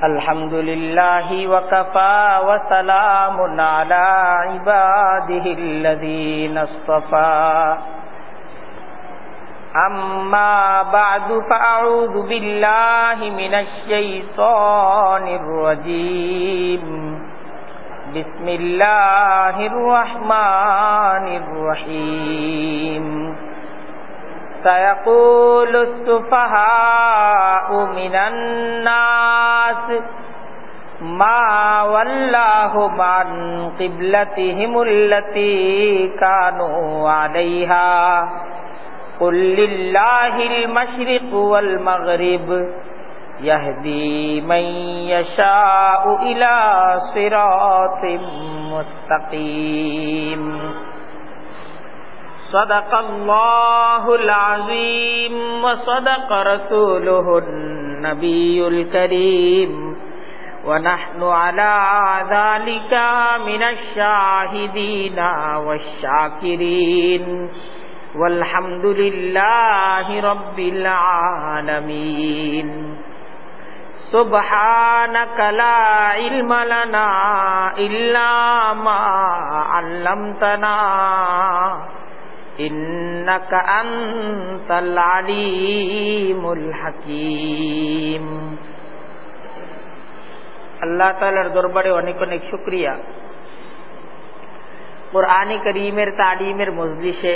আলহামদুলিল্লাহি ওয়া কাফা ওয়া সালামুন আলা ইবাদিহিল্লাযীনা ইসতাফা আম্মা বা'দু ফাআউযু বিল্লাহি মিনাশ শাইতানির রাজীম বিসমিল্লাহির রহমানির রহিম سيقول السفهاء من الناس ما ولاهم عن قبلتهم التي كانوا عليها قل لله المشرق والمغرب يهدي من يشاء إلى صراط مستقيم صدق الله العظيم وصدق رسوله النبي الكريم ونحن على ذلك من الشاهدين والشاكرين والحمد لله رب العالمين سبحانك لا علم لنا إلا ما علمتنا إنك أنت العليم الحكيم আল্লাহ তাআলার দরবারে অনেক অনেক শুকরিয়া। কোরআনে কারীমের তালিমের মজলিসে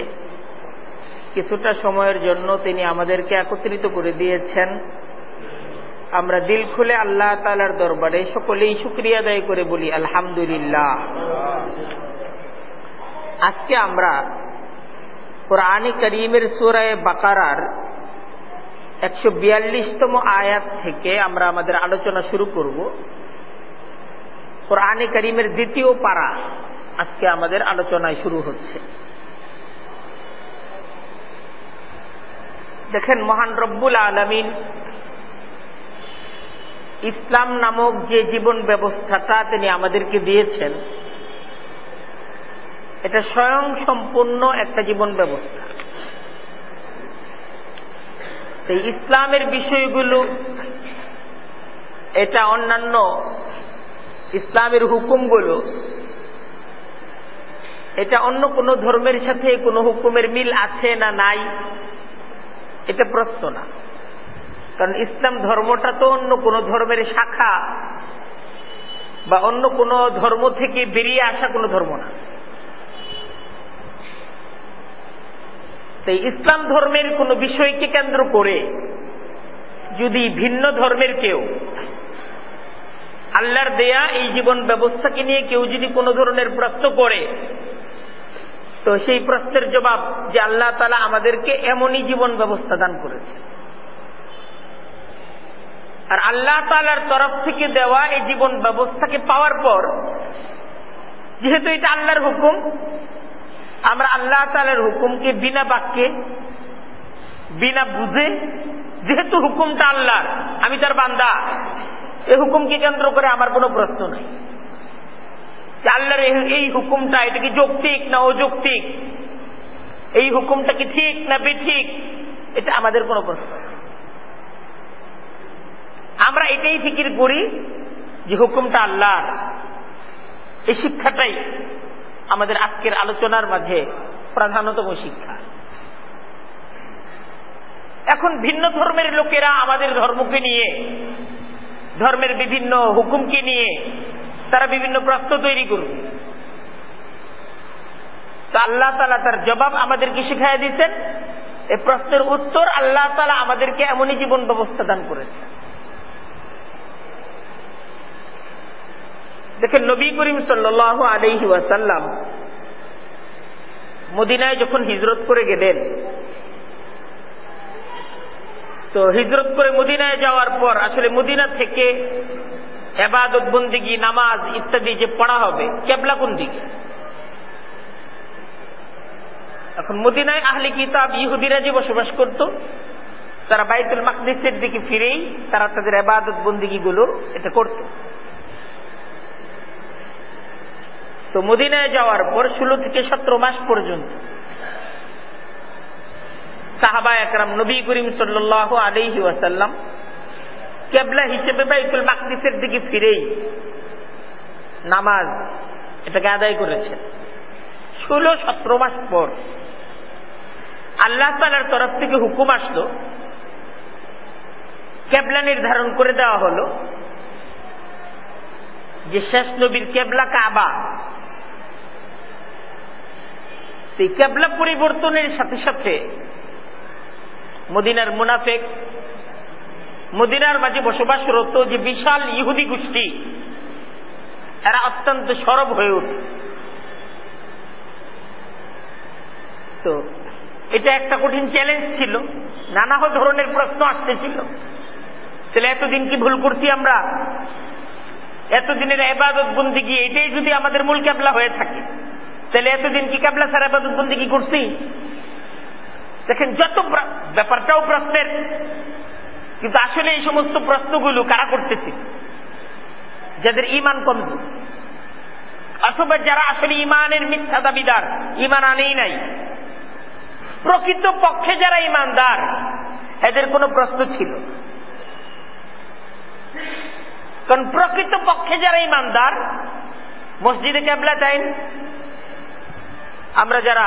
কিছুটা সময়ের জন্য তিনি আমাদেরকে একত্রিত করে দিয়েছেন। আমরা দিল খুলে আল্লাহ তাআলার দরবারে সকলেই শুকরিয়া আদায় করে বলি আলহামদুলিল্লাহ। আজকে আমরা কোরআনে কারীমের সূরা বাকারার 142তম আয়াত থেকে আমরা আমাদের আলোচনা শুরু করব। কোরআনে কারীমের দ্বিতীয় পারা আজকে আমাদের আলোচনায় শুরু হচ্ছে। দেখেন, মহান রব্বুল আলামিন ইসলাম নামক যে জীবন ব্যবস্থাটা তিনি আমাদেরকে দিয়েছেন, এটা স্বয়ং সম্পূর্ণ একটা জীবন ব্যবস্থা। এই ইসলামের বিষয়গুলো, এটা অন্যান্য ইসলামের হুকুমগুলো, এটা অন্য কোন ধর্মের সাথে কোন হুকুমের মিল আছে না নাই, এটা প্রশ্ন না। কারণ ইসলাম ধর্মটা তো অন্য কোন ধর্মের শাখা বা অন্য কোন ধর্ম থেকে বেরিয়ে আসা কোন ধর্ম না। ইসলাম ধর্মের কোন বিষয়কে কেন্দ্র করে যদি ভিন্ন ধর্মের কেউ আল্লাহর দেয়া এই জীবন ব্যবস্থাকে নিয়ে কেউ যদি কোন ধরনের প্রশ্ন করে, তো সেই প্রশ্নের জবাব যে আল্লাহ তাআলা আমাদেরকে এমনই জীবন ব্যবস্থা দান করেছে, আর আল্লাহ তাআলার তরফ থেকে দেওয়া এই জীবন ব্যবস্থাকে পাওয়ার পর যেহেতু এটা আল্লাহর হুকুম, আমরা আল্লাহ তাআলার হুকুমকে বিনা বাক্যে বিনা বুঝে, যেহেতু হুকুমটা আল্লাহর, আমি তার বান্দা, এই হুকুমকে কেন্দ্র করে আমার কোনো প্রশ্ন নাই যে আল্লাহর এই হুকুমটা, এটা কি যৌক্তিক না অযৌক্তিক, এই হুকুমটা কি ঠিক না বেঠিক, এটা আমাদের কোনো প্রশ্ন। আমরা এটাই ফিকির করি যে হুকুমটা আল্লাহর। এই শিক্ষাটাই আমাদের আজকের আলোচনার মাঝে প্রধানতম শিক্ষা। এখন ভিন্ন ধর্মের লোকেরা আমাদের ধর্মকে নিয়ে, ধর্মের বিভিন্ন হুকুমকে নিয়ে তারা বিভিন্ন প্রশ্ন তৈরি করবে। তো আল্লাহ তাআলা তার জবাব আমাদেরকে শিখাইয়া দিয়েছেন। এই প্রশ্নের উত্তর আল্লাহ তাআলা আমাদেরকে এমনই জীবন ব্যবস্থা দান করেছেন। দেখেন, নবী করিম সাল্লাল্লাহু আলাইহি ওয়াসাল্লাম মদিনায় যখন হিজরত করে গেলেন, তো হিজরত করে মদিনায় যাওয়ার পর আসলে মদিনা থেকে ইবাদত বন্দেগী, নামাজ ইত্যাদি যে পড়া হবে, কিবলা কোন দিকে? এখন মদিনায় আহলে কিতাব ইহুদিরা যে বসবাস করত, তারা বাইতুল মাকদিসের দিকে ফিরেই তারা তাদের ইবাদত বন্দেগী গুলো এটা করত। তো মদিনায় যাওয়ার পর 16 থেকে 17 মাস পর্যন্ত সাহাবা একরাম নবী করিম সাল্লাল্লাহু আলাইহি ওয়াসাল্লাম কিবলা হিসেবে বাইতুল মাকদিসের দিকে ফিরেই নামাজ এটাকে আদায় করেছেন। 16-17 মাস পর আল্লাহ তাআলার তরফ থেকে হুকুম আসলো, কিবলা নির্ধারণ করে দেওয়া হলো যে শেষ নবীর কিবলা কাবা। এই কিবলা পরিবর্তনের সাথে সাথে মদিনার মুনাফিক, মদিনার মাঝে বসবাসরত যে বিশাল ইহুদি গোষ্ঠী, এরা অত্যন্ত সরব হয়ে ওঠে। তো এটা একটা কঠিন চ্যালেঞ্জ ছিল, নানা ধরনের প্রশ্ন আসতেছিল। তাহলে এতদিন কি ভুল করছি আমরা? এতদিনের ইবাদত বন্দেগী এটাই যদি আমাদের মূল কিবলা হয়ে থাকে, তাহলে এতদিন কি কিবলা ছাড়া ইবাদত বন্দেগী করছি? দেখেন, যত ব্যাপারটাও প্রশ্নের, কিন্তু আসলে এই সমস্ত প্রশ্নগুলো কারা করতেছে? যাদের ঈমান কমজোর, অথবা যারা আসলে ঈমানের মিথ্যা দাবিদার, ঈমান আনেই নাই। প্রকৃত পক্ষে যারা ঈমানদার, এদের কোনো প্রশ্ন ছিল? কারণ প্রকৃত পক্ষে যারা ঈমানদার, মসজিদে কিবলা তাইন, আমরা যারা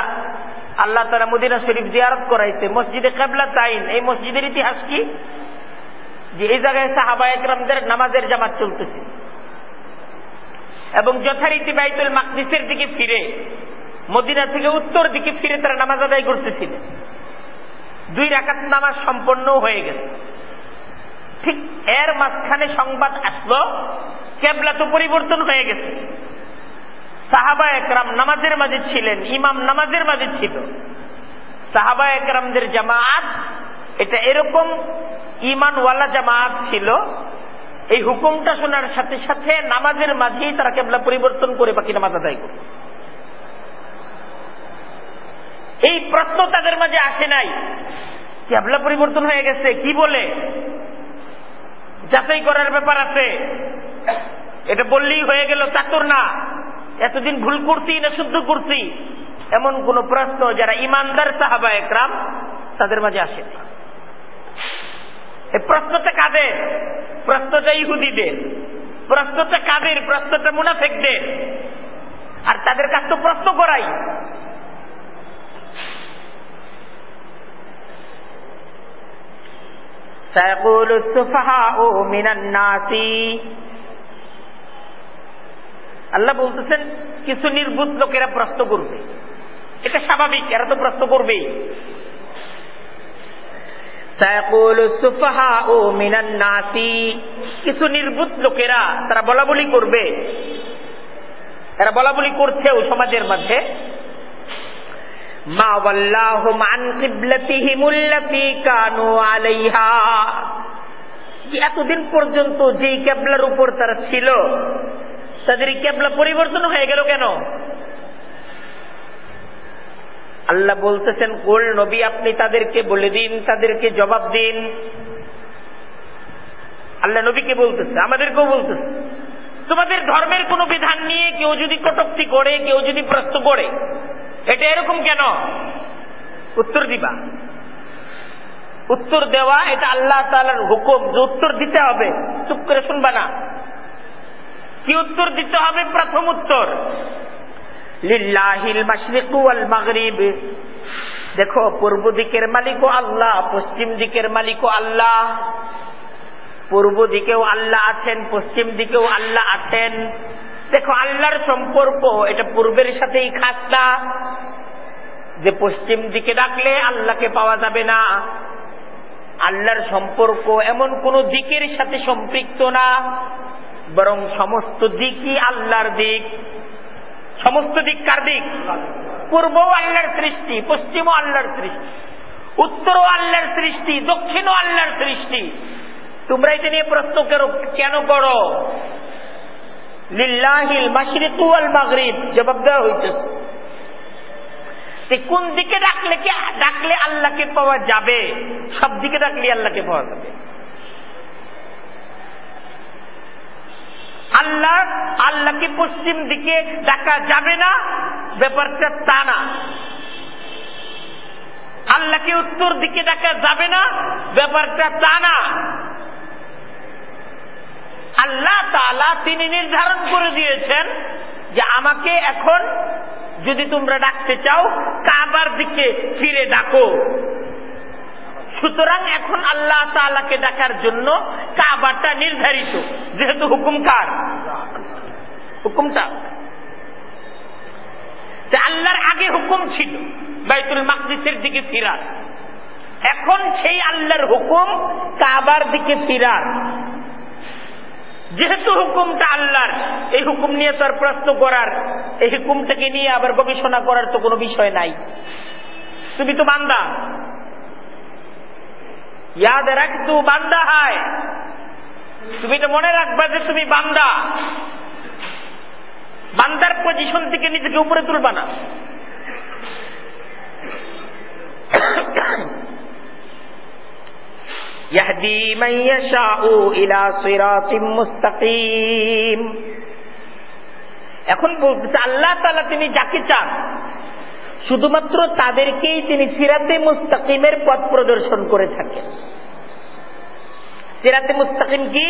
আল্লাহ তাআলা মদিনা শরীফ জিয়ারত করাইছে, মসজিদে কিবলা তাইন, এই মসজিদের ইতিহাস কি? যে এই জায়গায় সাহাবা একরামদের নামাজের জামাত চলতেছে এবং যথারীতি বাইতুল মাকদিসের দিকে ফিরে, মদিনা থেকে উত্তর দিকে ফিরে তারা নামাজ আদায় করতেছিলেন। 2 রাকাত নামাজ সম্পন্ন হয়ে গেছে। ঠিক এর মাঝখানে সংবাদ আসলো কিবলা তো পরিবর্তন হয়ে গেছে। সাহাবা একরাম নামাজের মাঝে ছিলেন, ইমাম নামাজের মাঝে ছিল। সাহাবা একরামদের জামাত এটা এরকম ঈমানওয়ালা জামাত ছিল, এই হুকুমটা শোনার সাথে সাথে নামাজের মাঝেই তারা কিবলা পরিবর্তন করে বাকি নামাজ আদায় করে। এই প্রশ্ন তাদের মাঝে আসে নাই কিবলা পরিবর্তন হয়ে গেছে, কি বলে যাচাই করার ব্যাপার আছে, এটা বললেই হয়ে গেল তা তো না। এতদিন ভুল করছি না শুদ্ধ করছি, এমন কোন প্রশ্ন যারা ঈমানদার সাহাবা একরাম তাদের মাঝে আসে। এই প্রশ্নটা কাদের? প্রশ্নটা ইহুদিদের। প্রশ্নটা কাদের? প্রশ্নটা মুনাফিকদের। আর তাদের কাছ তো প্রশ্ন করাই। সায়াকুলু সুফাহাউ মিনান নাসি, আল্লাহ বলতেছেন কিছু নির্বুধ লোকেরা প্রশ্ন করবে, এটা স্বাভাবিক, এরা তো প্রশ্ন করবেই। সায়াকুলু সুফাহাউ মিনান নাসি, কিছু নির্বুধ লোকেরা তারা বলাবলি করবে, এরা বলাবলি করছেও সমাজের মধ্যে, মা ওয়াল্লাহুম আন কিবলাতিহিমুল্লাতী কানু আলাইহা, যে এতদিন পর্যন্ত যে কিবলার উপর তারা ছিল, তাদের কিবলা পরিবর্তন হয়ে গেল কেন? আল্লাহ বলতেছেন, কুল নবী আপনি তাদেরকে বলে দিন, তাদেরকে জবাব দিন। আল্লাহ নবীকে বলতেছে, আমাদেরকেও বলতেছে, তোমাদের ধর্মের কোন বিধান নিয়ে কেউ যদি কটূক্তি করে, কেউ যদি প্রশ্ন করে, এটা এরকম কেন? উত্তর দিবা। উত্তর দেওয়া এটা আল্লাহ তাআলার হুকুম, যে উত্তর দিতে হবে, চুপ করে শুনবা না। কি উত্তর দিতে হবে? প্রথম উত্তর লিল্লাহিল মাশরিকু ওয়াল মাগরিব, দেখো পূর্ব দিকের মালিকও আল্লাহ, পশ্চিম দিকের মালিকও আল্লাহ। পূর্ব দিকেও আল্লাহ আছেন, পশ্চিম দিকেও আল্লাহ আছেন। দেখো আল্লাহর সম্পর্ক এটা পূর্বের সাথেই খাস না, যে পশ্চিম দিকে ডাকলে আল্লাহকে পাওয়া যাবে না। আল্লাহর সম্পর্ক এমন কোন দিকের সাথে সম্পৃক্ত না, বরং সমস্ত দিকই আল্লাহর দিক। সমস্ত দিক কার দিক? পূর্বও আল্লাহর সৃষ্টি, পশ্চিমও আল্লাহর সৃষ্টি, উত্তরও আল্লাহর সৃষ্টি, দক্ষিণও আল্লাহর সৃষ্টি। তোমরা এটা নিয়ে প্রশ্ন কেন করো? লিল্লাহিল মাশরিকু ওয়াল মাগরিব, জবাব দেওয়া হইতেছে। কোন দিকে ডাকলে আল্লাহকে পাওয়া যাবে? সব দিকে ডাকলে আল্লাহকে পাওয়া যাবে। আল্লাহকে পশ্চিম দিকে ডাকা যাবে না, ব্যাপারটা তা না। আল্লাহকে উত্তর দিকে ডাকা যাবে না, ব্যাপারটা তা না। আল্লাহ তাআলা তিনি নির্ধারণ করে দিয়েছেন যে আমাকে এখন যদি তোমরা ডাকতে চাও কাবার দিকে ফিরে ডাকো। সুতরাং এখন আল্লাহ তাআলাকে ডাকার জন্য কাবাটা নির্ধারিত, যেহেতু হুকুম কার? হুকুমটা আল্লাহর আগে হুকুম ছিল বাইতুল মাকদিসের দিকে ফিরার, এখন সেই আল্লাহর হুকুম কাবার দিকে ফিরার। যেহেতু হুকুমটা আল্লাহর, এই হুকুম নিয়ে তো আর প্রশ্ন করার, এই হুকুমটাকে নিয়ে আবার গবেষণা করার তো কোনো বিষয় নাই। তুমি তো বান্দা, ইয়াদ রাখ তু বান্দা হয়, তুমি তো মনে রাখবা যে তুমি বান্দা। বান্দার পজিশন থেকে নিজেকে উপরে তুলবা না। ইয়াহদি মান ইয়াশাউ ইলা সিরাতিম মুস্তাকিম। এখন বলতে আল্লাহ তাআলা তিনি যাকে চান শুধুমাত্র তাদেরকেই তিনি সিরাতে মুস্তাকিমের পথ প্রদর্শন করে থাকেন। সিরাতে মুস্তাকিম কি?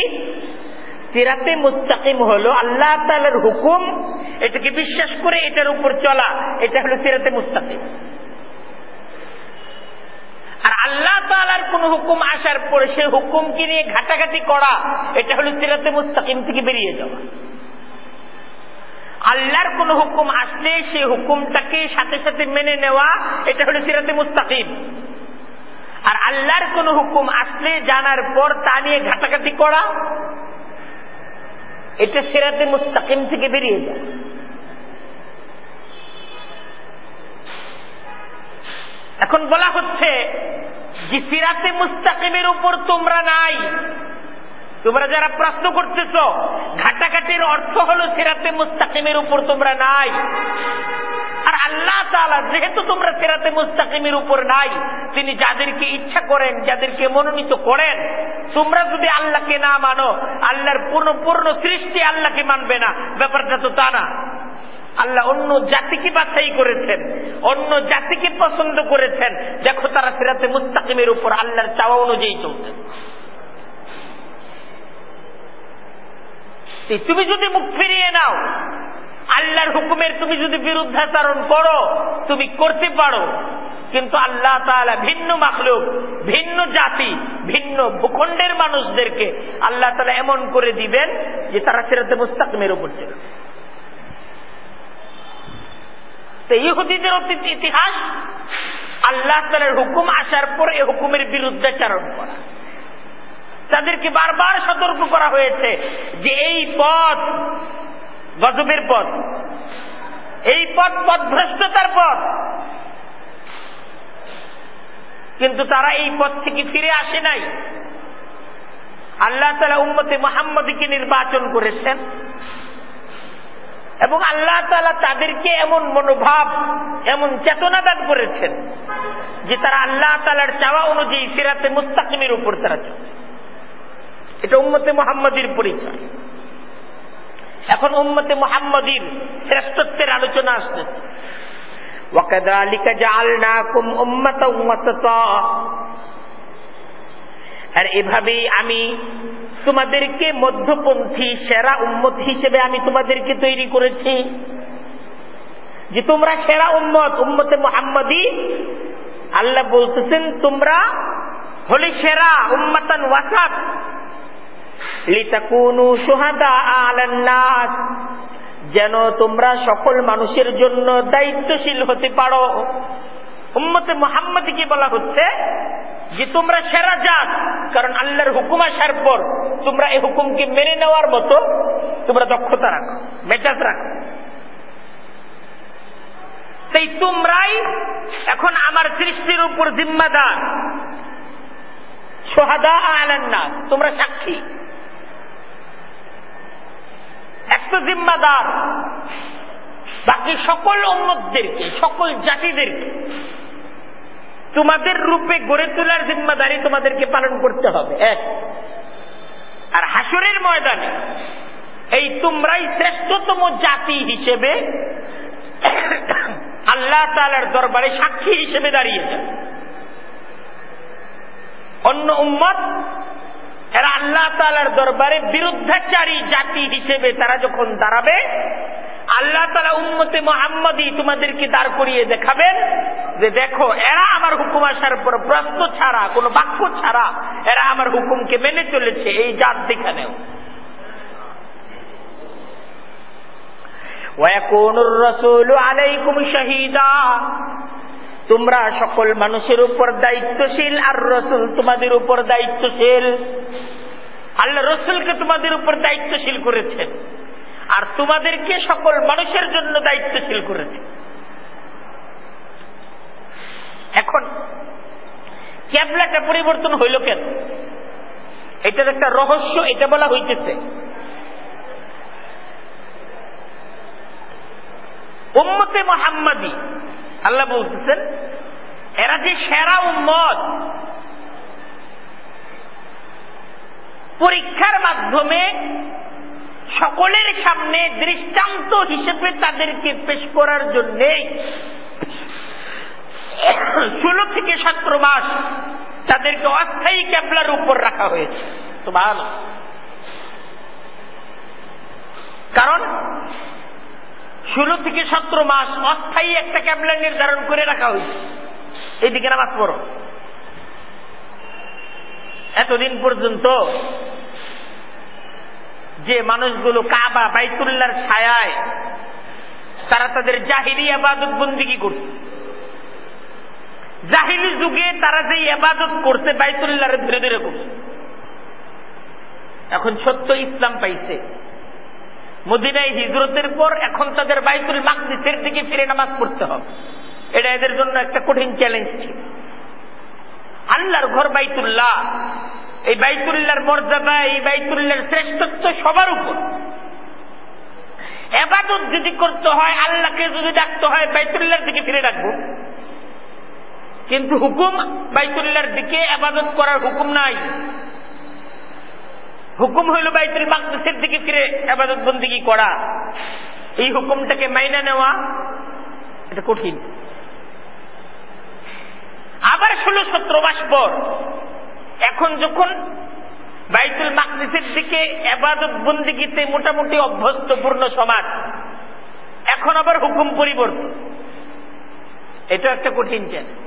সিরাতে মুস্তাকিম হলো আল্লাহ তাআলার হুকুম, এটাকে বিশ্বাস করে এটার উপর চলা, এটা হলো সিরাতে মুস্তাকিম। আর আল্লাহ তাআলার কোন হুকুম আসার পরে সে হুকুমকে নিয়ে ঘাটাঘাটি করা, এটা হলো সিরাতে মুস্তাকিম থেকে বেরিয়ে যাওয়া। আল্লাহর কোন হুকুম আসলে সে হুকুমটাকে সাথে সাথে মেনে নেওয়া, এটা হলো সিরাতে মুস্তাকিম। আর আল্লাহর কোন হুকুম আসলে জানার পর তা নিয়ে ঘাটাঘাটি করা, এটা সিরাতে মুস্তাকিম থেকে বেরিয়ে যায়। এখন বলা হচ্ছে যে সিরাতে মুস্তাকিমের উপর তোমরা নাই। তোমরা যারা প্রশ্ন করতেছ, ঘাটাঘাটির অর্থ হলো সিরাতে মুস্তাকিমের উপর তোমরা নাই। আর আল্লাহ তাআলা যেহেতু তোমরা সিরাতে মুস্তাকিমের উপর নাই, তিনি যাদেরকে ইচ্ছা করেন, যাদেরকে মনোনীত করেন, তোমরা যদি আল্লাহকে না মানো, আল্লাহর পূর্ণ সৃষ্টি আল্লাহকে মানবে না, ব্যাপারটা তো তা না। আল্লাহ অন্য জাতিকে বাছাই করেছেন, অন্য জাতিকে পছন্দ করেছেন, দেখো তারা সিরাতে মুস্তাকিমের উপর আল্লাহর চাওয়া অনুযায়ী চলছে। তুমি যদি মুখ ফিরিয়ে নাও, আল্লাহর হুকুমের তুমি যদি বিরুদ্ধাচরণ করো, তুমি করতে পারো, কিন্তু আল্লাহ তাআলা ভিন্ন মাখলুক, ভিন্ন জাতি, ভিন্ন ভূখণ্ডের মানুষদেরকে আল্লাহ তাআলা এমন করে দিবেন যে তারা সিরাতে মুস্তাকিমের উপর চলে। ইহুদিদের অতীত ইতিহাস, আল্লাহ তাআলার হুকুম আসার পর এই হুকুমের বিরুদ্ধাচরণ করা। তাদেরকে বারবার সতর্ক করা হয়েছে যে এই পথ গজবের পথ, এই পথ পথভ্রষ্টতার পথ। কিন্তু তারা এই পথ থেকে ফিরে আসে নাই। আল্লাহ তাআলা উম্মতে মুহাম্মদীকে নির্বাচন করেছেন এবং আল্লাহ তাআলা তাদেরকে এমন মনোভাব, এমন চেতনা দান করেছেন যে তারা আল্লাহ তাআলার চাওয়া অনুযায়ী সিরাতে মুস্তাকিমের উপর তারা চলে। এটা উম্মতে মুহাম্মদীর পরিচয়। এখন উম্মতে মুহাম্মদীর শ্রেষ্ঠত্বের আলোচনা আসছে। ওয়াকাযালিকা জাআলনাকুম উম্মাতাও ওয়াসাতা, আর এভাবেই আমি তোমাদেরকে মধ্যপন্থী সেরা উম্মত হিসেবে আমি তোমাদেরকে তৈরি করেছি, যে তোমরা সেরা উম্মত, উম্মতে মুহাম্মদী। আল্লাহ বলতেছেন তোমরা হলে সেরা উম্মাতান ওয়াসাত, লিতাকুনু শুহাদা আলান নাস, যেন তোমরা সকল মানুষের জন্য দায়িত্বশীল হতে পারো। উম্মতে মুহাম্মদীকে বলা হচ্ছে যে তোমরা সেরা জাত, কারণ আল্লাহর হুকুম আসার পর তোমরা এই হুকুমকে মেনে নেওয়ার মতো তোমরা দক্ষতা রাখো, মেজাজ রাখো। তাই তোমরাই এখন আমার সৃষ্টির উপর জিম্মাদার, শুহাদা আলান নাস, তোমরা সাক্ষী। একটা জিম্মাদার বাকি সকল উম্মতদেরকে, সকল জাতিদেরকে তোমাদের রূপে গড়ে তোলার জিম্মাদারি তোমাদেরকে পালন করতে হবে। এক, আর হাসরের ময়দানে এই তোমরাই শ্রেষ্ঠতম জাতি হিসেবে আল্লাহ তাআলার দরবারে সাক্ষী হিসেবে দাঁড়িয়ে যাবে। অন্য উম্মত এরা আল্লাহ তাআলার দরবারে বিরুদ্ধাচারী জাতি হিসেবে তারা যখন দাঁড়াবে, আল্লাহ তাআলা উম্মতে মুহাম্মাদী তোমাদেরকে দাঁড় করিয়ে দেখাবেন যে দেখো এরা আমার হুকুম আসার পর প্রশ্ন ছাড়া, কোনো বাক্য ছাড়া এরা আমার হুকুমকে মেনে চলেছে, এই জাত দেখা নেও। ওয়ায়াকুনুর রাসূলু আলাইকুম শাহীদা, তোমরা সকল মানুষের উপর দায়িত্বশীল আর রাসূল তোমাদের উপর দায়িত্বশীল। আল্লাহ রাসূলকে তোমাদের উপর দায়িত্বশীল করেছেন আর তোমাদেরকে সকল মানুষের জন্য দায়িত্বশীল করেছেন। এখন কিবলাটা পরিবর্তন হইল কেন? এটার একটা রহস্য এটা বলা হইতেছে। উম্মতে মুহাম্মাদী আল্লাহ বলতেছেন এরা যে সেরা উম্মত, পরীক্ষার মাধ্যমে সকলের সামনে দৃষ্টান্ত হিসেবে তাদেরকে পেশ করার জন্য 16 থেকে 17 মাস তাদেরকে অস্থায়ী কিবলার উপর রাখা হয়েছে। সুবহানাল্লাহ। কারণ 16 থেকে 17 মাস অস্থায়ী একটা কিবলা নির্ধারণ করে রাখা হয়েছে, এইদিকে নামাজ পড়ো। এতদিন পর্যন্ত যে মানুষগুলো কাবা বাইতুল্লাহর ছায়ায় তারা তাদের জাহিলি ইবাদত বন্দেগী করত, জাহিলি যুগে তারা যে ইবাদত করতে বাইতুল্লাহর ধীরে ধীরে করছে, এখন সত্য ইসলাম পাইছে, মদিনায় হিজরতের পর এখন তাদের বাইতুল মাকদিসের দিকে ফিরে নামাজ পড়তে হবে। এটা এদের জন্য একটা কঠিন চ্যালেঞ্জ ছিল। আল্লাহর ঘর বাইতুল্লাহ, এই বাইতুল্লাহর মর্যাদা, এই বাইতুল্লাহর শ্রেষ্ঠত্ব সবার উপর। ইবাদত যদি করতে হয়, আল্লাহকে যদি ডাকতে হয়, বাইতুল্লাহর দিকে ফিরে ডাকবো, কিন্তু হুকুম বাইতুল্লাহর দিকে ইবাদত করার হুকুম নাই। হুকুম হইল বাইতুল মাকদিসের দিকে ফিরে ইবাদত বন্দেগী করা। এই হুকুমটাকে মাইনা নেওয়া এটা কঠিন। আবার 16-17 মাস পর এখন যখন বাইতুল মাকদিসের দিকে ইবাদত বন্দেগীতে মোটামুটি অভ্যস্ত পূর্ণ সমাজ, এখন আবার হুকুম পরিবর্তন, এটা একটা কঠিন চ্যালেঞ্জ।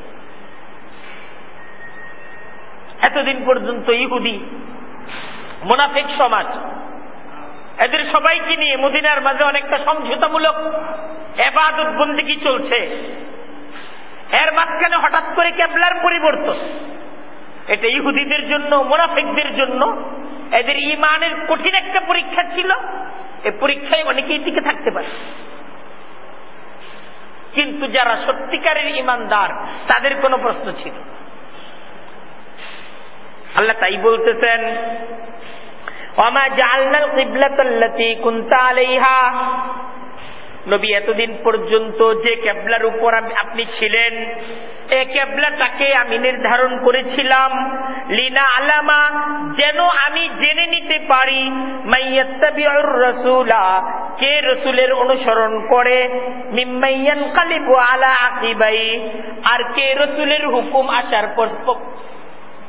এতদিন পর্যন্ত ইহুদি মুনাফিক সমাজ, এদের সবাইকে নিয়ে মদিনার মাঝে অনেকটা সমঝোতামূলক ইবাদত বন্দেগী চলছে। এর মাঝখানে হঠাৎ করে কিবলার পরিবর্তন, এটা ইহুদিদের জন্য, মুনাফিকদের জন্য এদের ঈমানের কঠিন একটা পরীক্ষা ছিল। এই পরীক্ষায় অনেকেই টিকে থাকতে পারে, কিন্তু যারা সত্যিকারের ঈমানদার তাদের কোনো প্রশ্ন ছিল। আল্লাহ তাই বলতেছেন, ওয়ামা জাআলনাল কিবলাতাল্লাতী কুনতা আলাইহা, নবী এতদিন পর্যন্ত যে কিবলার উপর আপনি ছিলেন, এই কিবলাটাকে আমি নির্ধারণ করেছিলাম লিনা আলামা, যেন আমি জেনে নিতে পারি মাইয়াত্তাবিউর রাসূলা, কে রাসূলের অনুসরণ করে, মিম্মাইয়ান কালিবু আলা আকিবাই, আর কে রাসূলের হুকুম আসার পর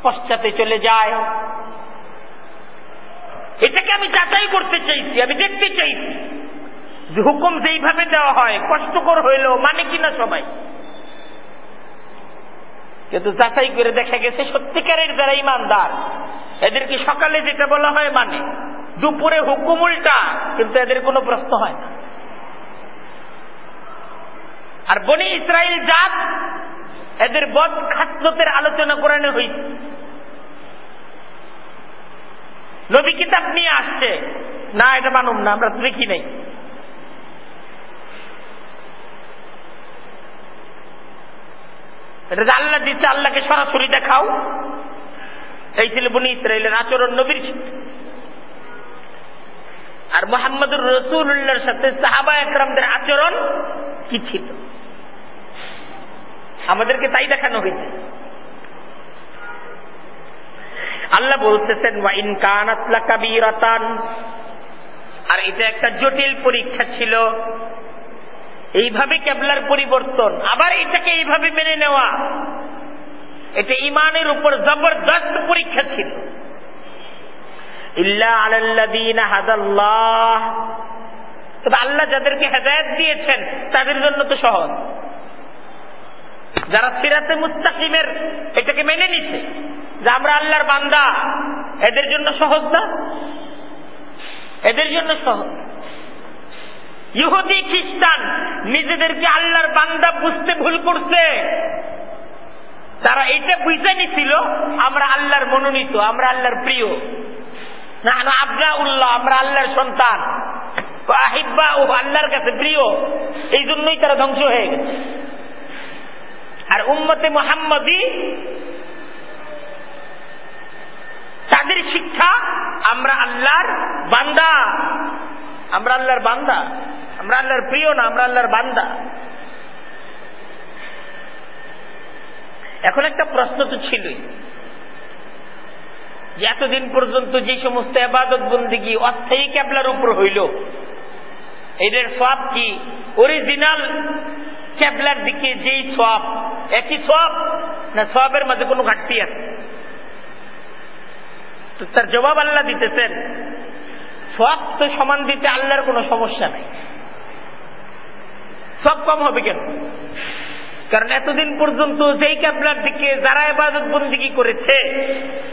পশ্চাতে চলে যায়। এটাকে আমি যাচাই করতে চাইছি, আমি দেখতে চাইছি যে হুকুম যেইভাবে দেওয়া হয় কষ্টকর হইলেও মানে কিনা সবাই। কিন্তু যাচাই করে দেখা গেছে সত্যিকারের যারা ঈমানদার, এদেরকে সকালে যেটা বলা হয় মানে, দুপুরে হুকুম উল্টা, কিন্তু এদের কোনো প্রশ্ন হয় না। আর বনি ইসরাইল জাত, এদের বদ খাসলতের আলোচনা কোরআনে হয়েছে। নবী কিতাব নিয়ে আসছে, না এটা মানুম না, আমরা তো দেখি নাই। এটা আল্লাহ দিচ্ছে, আল্লাহকে সরাসরি দেখাও, এই ছিল বনি ইসরাইলের আচরণ, নবীর। আর মুহাম্মদুর রাসূলুল্লাহর সাথে সাহাবা একরামদের আচরণ কি ছিল, আমাদেরকে তাই দেখানো হয়েছে। আল্লাহ বলতেছেন, ওয়া ইন কানাত লাকাবীরাতান, আর এটা একটা জটিল পরীক্ষা ছিল। এইভাবে কিবলার পরিবর্তন, আবার এটাকে এইভাবে মেনে নেওয়া, এটা ইমানের উপর জবরদস্ত পরীক্ষা ছিল। ইল্লা আলাল্লাযীনা হাদাল্লাহ, তবে আল্লাহ যাদেরকে হেদায়েত দিয়েছেন তাদের জন্য তো সহজ। যারা সিরাতে মুস্তাকিমের এটাকে মেনে নিছে যে আমরা আল্লাহর বান্দা, এদের জন্য সহজ না? এদের জন্য সহজ। ইহুদি খ্রিস্টান নিজেদেরকে আল্লাহর বান্দা বুঝতে ভুল করছে। তারা এটা বুঝে নিছিল আমরা আল্লাহর মনোনীত, আমরা আল্লাহর প্রিয়, না আবনাউল্লাহ, আমরা আল্লাহর সন্তান, আহিব্বা ও আল্লাহর কাছে প্রিয়। এই জন্যই তারা ধ্বংস হয়ে গেছে। আর উম্মতে মুহাম্মাদি তাদের শিক্ষা আমরা আল্লাহর বান্দা, আমরা আল্লাহর বান্দা, আমরা আল্লাহর প্রিয় না, আমরা আল্লাহর বান্দা। এখন একটা প্রশ্ন তো ছিলই যে এতদিন পর্যন্ত যে সমস্ত ইবাদত বন্দেগী অস্থায়ী কিবলার উপর হইল, এদের সওয়াব কি অরিজিনাল কিবলার দিকে যেই সওয়াব একই সওয়াব, না সওয়াবের মধ্যে কোনো ঘাটতি আছে? তো তার জবাব আল্লাহ দিতেছেন, সওয়াব তো সমান দিতে আল্লাহর কোনো সমস্যা নাই। সব কম হবে কেন? কারণ এতদিন পর্যন্ত যেই কিবলার দিকে যারা ইবাদত বন্দেগী করেছে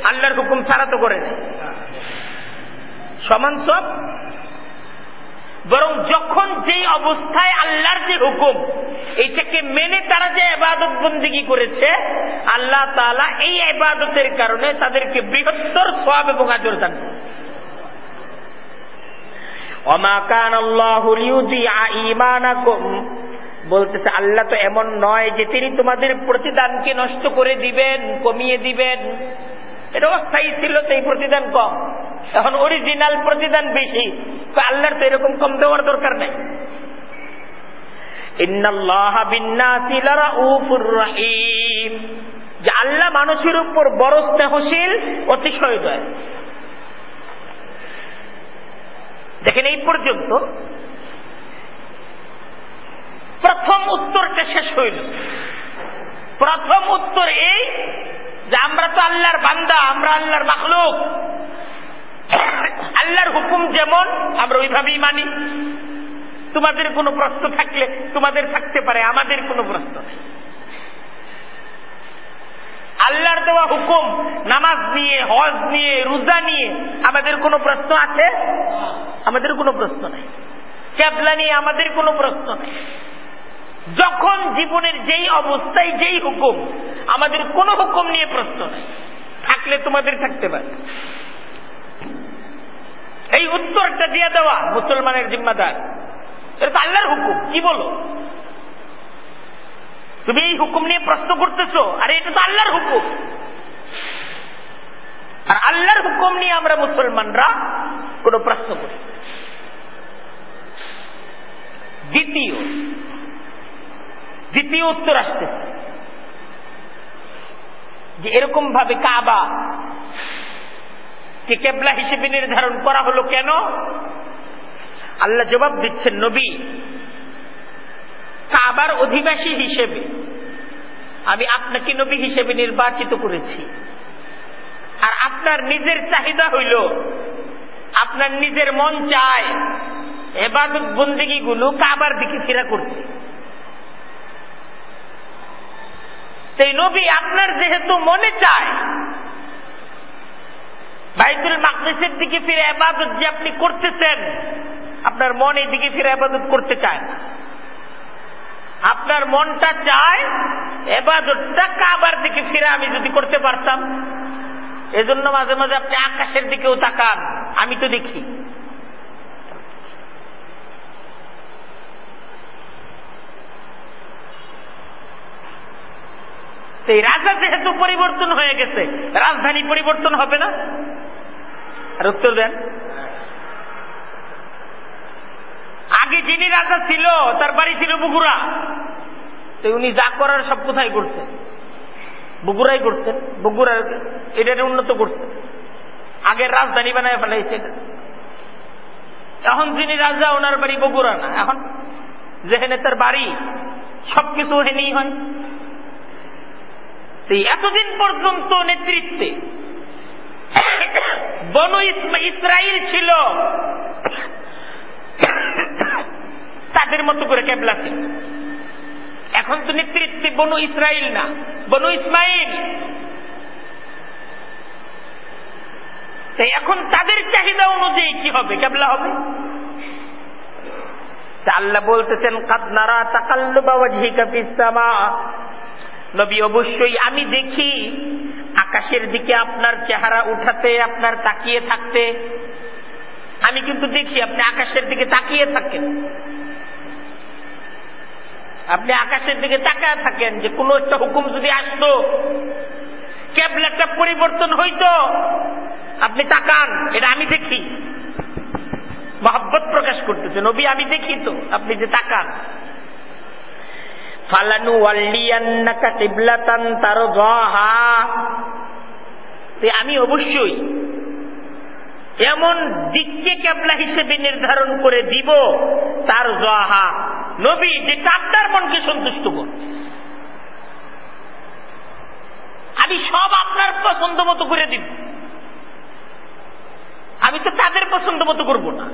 আল্লাহর হুকুম ছাড়া তো করে নাই, সমান সব। বরং যখন যেই অবস্থায় আল্লাহর যে হুকুম এইটাকে মেনে তারা যে ইবাদত বন্দেগী করেছে, আল্লাহ তাআলা এই ইবাদতের কারণে তাদেরকে বৃহত্তর সওয়াব এবং আজর দান করেন। ওমা কানাল্লাহু লিউযিআ ঈমানাকুম, বলতেছে আল্লাহ তো এমন নয় যে তিনি তোমাদের প্রতিদানকে নষ্ট করে দিবেন, কমিয়ে দিবেন। এটা অস্থায়ী ছিল তো এই প্রতিদান কম, এখন অরিজিনাল প্রতিদান বেশি। তো আল্লাহর তো এরকম কম দেওয়ার দরকার নেই। ইন্নাল্লাহা বিন-নাসি লারাউফুর রহিম, যে আল্লাহ মানুষের উপর বড় স্নেহশীল, অতিশয় দয়ালু। দেখেন এই পর্যন্ত প্রথম উত্তরটা শেষ হইল। প্রথম উত্তর এই যে আমরা তো আল্লাহর বান্দা, আমরা আল্লাহর মাখলুক, আল্লাহর হুকুম যেমন আমরা ওইভাবেই মানি। তোমাদের কোনো প্রশ্ন থাকলে তোমাদের থাকতে পারে, আমাদের কোনো প্রশ্ন নেই। আল্লাহর দেওয়া হুকুম নামাজ নিয়ে, হজ নিয়ে, রোজা নিয়ে আমাদের কোনো প্রশ্ন আছে? আমাদের কোনো প্রশ্ন নেই। কিবলা নিয়ে আমাদের কোনো প্রশ্ন নেই। যখন জীবনের যেই অবস্থায় যেই হুকুম, আমাদের কোনো হুকুম নিয়ে প্রশ্ন নেই। থাকলে তোমাদের থাকতে পারে। এই উত্তরটা দিয়ে দেওয়া মুসলমানের জিম্মাদার। এটা তো আল্লাহর হুকুম, কি বলো? তুমি এই হুকুম নিয়ে প্রশ্ন করতেছো, আরে এটা তো আল্লাহর হুকুম। আর আল্লাহর হুকুম নিয়ে আমরা মুসলমানরা কোনো প্রশ্ন করি। দ্বিতীয় উত্তর আসতেছে যে এরকম ভাবে কাবা কে কিবলা হিসেবে নির্ধারণ করা হলো কেন? আল্লাহ জবাব দিচ্ছেন, নবী, কাবার অধিবাসী হিসেবে আমি আপনাকে নবী হিসেবে নির্বাচিত করেছি। আর আপনার নিজের চাহিদা হইল, আপনার নিজের মন চায় ইবাদত বন্দেগী গুলো কাবার দিকে ফিরা করতে। সেই নবী আপনার যেহেতু মনে চায় বাইতুল মাকদিসের দিকে ফিরে ইবাদত যে আপনি করতেছেন, আপনার মন এই দিকে ফিরে ইবাদত করতে চায় না। আপনার মনটা চায় ইবাদতটা কাবার দিকে ফিরে আমি যদি করতে পারতাম। এজন্য মাঝে মাঝে আপনি আকাশের দিকেও তাকান, আমি তো দেখি। এই রাজা যেহেতু পরিবর্তন হয়ে গেছে, রাজধানী পরিবর্তন হবে না? আর উত্তর দেন, আগে যিনি রাজা ছিল তার বাড়ি ছিল বগুড়া, তো উনি যা করার সব কোথায় করছেন? বগুড়াই করছেন। বগুড়া এটা উন্নত করছেন, আগের রাজধানী বানায় ফেলাইছে। এখন যিনি রাজা ওনার বাড়ি বগুড়া না, এখন যেখানে তার বাড়ি সবকিছু ওখানেই হয়। এতদিন পর্যন্ত নেতৃত্বে বনু ইসরাইল ছিল, তাদের মতো করে কেবলা ছিল। এখন তো নেতৃত্বে বনু ইসরাইল না, বনু ইসমাইল। এখন তাদের চাহিদা অনুযায়ী কি হবে, কেবলা হবে। আল্লাহ বলতেছেন কাদ নারা তাকাল্লুবা ওয়াজহিকা ফিস সামা, নবী অবশ্যই আমি দেখি আকাশের দিকে আপনার চেহারা উঠাতে, আপনার তাকিয়ে থাকতে। আমি কিন্তু দেখি আপনি আকাশের দিকে তাকিয়ে থাকেন, আপনি আকাশের দিকে তাকায় থাকেন যে কোন একটা হুকুম যদি আসতো, কেবলাটা পরিবর্তন হইতো, আপনি তাকান, এটা আমি দেখি। মহব্বত প্রকাশ করতেছে নবী, আমি দেখি তো আপনি যে তাকান। ফালানু ওয়াল্লিয়ান্নাকা কিবলাতান তারদাহা, আমি অবশ্যই এমন দিককে কেবলা হিসেবে নির্ধারণ করে দিব, তার জাহা নবী, যেটা আপনার মনকে সন্তুষ্ট করবে। আমি সব আপনার পছন্দ মতো করে দিব, আমি তো তাদের পছন্দ মতো করব না।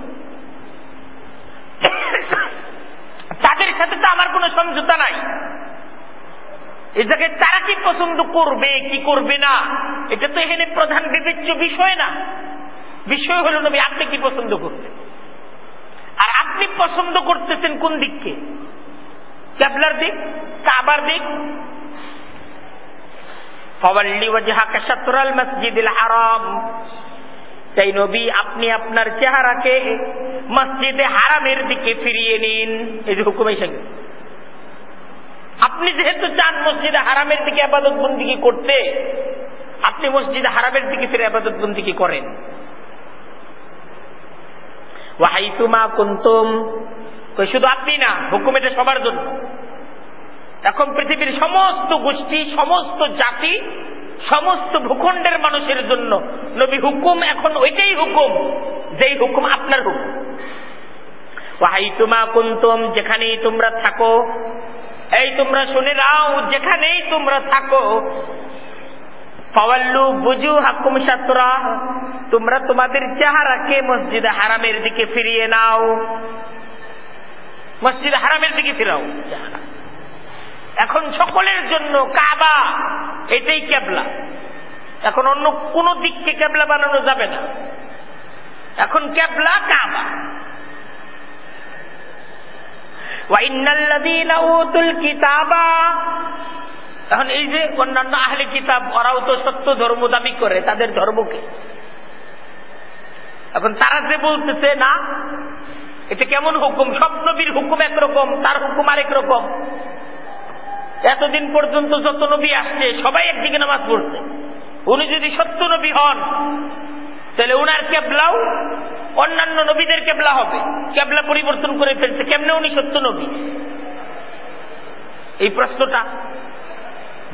তাদের সাথে তো আমার কোনো সমঝোতা নাই। এই জায়গায় তারা কি পছন্দ করবে কি করবে না, এটা তো এখানে প্রধান বিবেচ্য বিষয় না। বিষয় হলো নবী আপনি কি পছন্দ করবেন, আর আপনি পছন্দ করতেছেন কোন দিককে, কিবলার দিক, কাবার দিক। ফাওয়াল্লি ওয়াজহাকা শাতরাল মাসজিদিল হারাম, তাই নবী আপনি আপনার চেহারাকে মসজিদে হারামের দিকে ফিরিয়ে নিন। এই যে হুকুম এসে গেছে। আপনি যেহেতু চান মসজিদে হারামের দিকে ইবাদত বন্দেগী করতে, আপনি মসজিদে হারামের দিকে ফিরে ইবাদত বন্দেগী করেন। ওয়া হাইতুমা কুনতুম, শুধু আপনি না, হুকুম এটা সবার জন্য। এখন পৃথিবীর সমস্ত গোষ্ঠী, সমস্ত জাতি, সমস্ত ভূখণ্ডের মানুষের জন্য নবী হুকুম এখন ওইটাই হুকুম, যেই হুকুম আপনার হুকুম। ওয়া হাইতুমা কুনতুম, যেখানেই তোমরা থাকো, এই তোমরা শুনে নাও, যেখানেই তোমরা থাকো, ফাওয়াল্লু বুজুহাকুম শাতরা, তোমরা তোমাদের চেহারাকে মসজিদে হারামের দিকে ফিরিয়ে নাও, মসজিদে হারামের দিকে ফিরাও। এখন সকলের জন্য কাবা এটাই কেবলা, এখন অন্য কোন দিককে কেবলা বানানো যাবে না। এখন কেবলা কাবা। ওয়া ইন্নাল্লাযীনা উতুল কিতাবা, এখন এই যে অন্যান্য আহলে কিতাব, ওরাও তো সত্য ধর্ম দাবি করে, তাদের ধর্মকে। এখন তারা যে বলতেছে না, এটা কেমন হুকুম, সব নবীর হুকুম একরকম, তার হুকুম আরেক রকম। এতদিন পর্যন্ত যত নবী আসছে সবাই একদিকে নামাজ পড়ছে। উনি যদি সত্য নবী হন, তাহলে উনার কেবলাও অন্যান্য নবীদের কেবলা হবে। কেবলা পরিবর্তন করে ফেলছে, কেমনে উনি সত্য নবী? এই প্রশ্নটা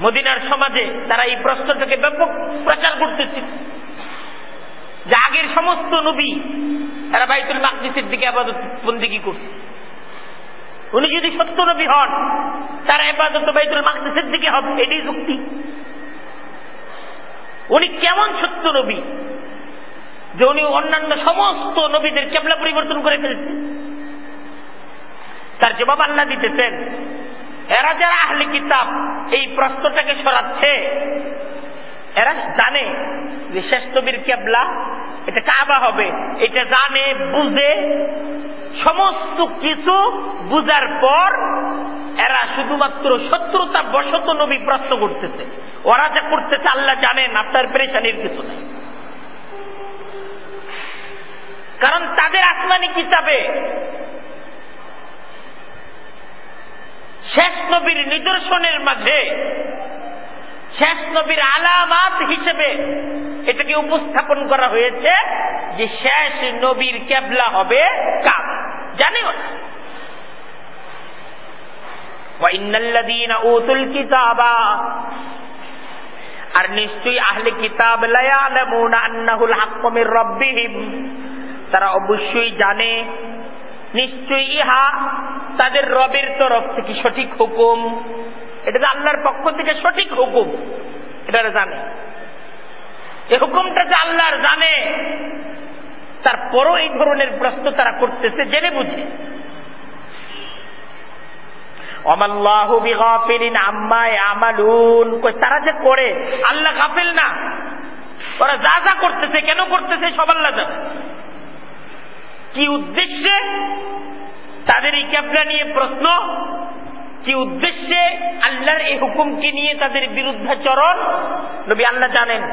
মদিনার সমাজে তারা এই প্রশ্নটাকে ব্যাপক প্রচার করতেছে, যে আগের সমস্ত নবী তারা বাইতুল মাকদিসের দিকে ইবাদত বন্দেগী করছে। উনি যদি সত্য নবী হন, তারা ইবাদত বাইতুল মাকদিসের দিকে হবে, এটাই যুক্তি। উনি কেমন সত্য নবী যে উনি অন্যান্য সমস্ত নবীদের কেবলা পরিবর্তন করে ফেলছে? তার জবাব আল্লাহ দিতেছেন, এরা যারা আহলে কিতাব এই প্রশ্নটাকে সরাচ্ছে, এরা জানে যে শেষ নবীর কেবলা এটা কাবা হবে, এটা জানে, বুঝে, সমস্ত কিছু বুঝার পর এরা শুধুমাত্র শত্রুতা বশত নবী প্রশ্ন করতেছে। ওরা যা করতেছে আল্লাহ জানেন, আপনার পেরেশানির কিছু নেই। কারণ তাদের আসমানি কিতাবে শেষ নবীর নিদর্শনের মাঝে, শেষ নবীর আলামাত হিসেবে এটাকে উপস্থাপন করা হয়েছে যে শেষ নবীর কেবলা হবে কাবা। জানিও না। ওয়া ইন্নাল্লাযীনা উতুল কিতাবা, আর নিশ্চয়ই আহলে কিতাব লা ইয়ালামুনা আন্নাহুল হাক্কু মির রাব্বিহিম, তারা অবশ্যই জানে নিশ্চয়ই ইহা তাদের রবের তরফ থেকে সঠিক হুকুম। এটা তো আল্লাহর পক্ষ থেকে সঠিক হুকুম। এটা জানে, এই হুকুমটা যে আল্লাহর জানে, তারপরও এই ধরনের প্রশ্ন তারা করতেছে জেনে বুঝে। ওয়ামাল্লাহু বিগাফিলিন আম্মা ইয়ামালুন, তারা যে করে আল্লাহ গাফিল না, ওরা যা যা করতেছে কেন করতেছে সব আল্লাহ জানে। কি উদ্দেশ্যে তাদের এই ক্যাবলা নিয়ে প্রশ্ন, কি উদ্দেশ্যে আল্লাহর এই হুকুমকে নিয়ে তাদের বিরুদ্ধাচরণ, নবী আল্লাহ জানেন।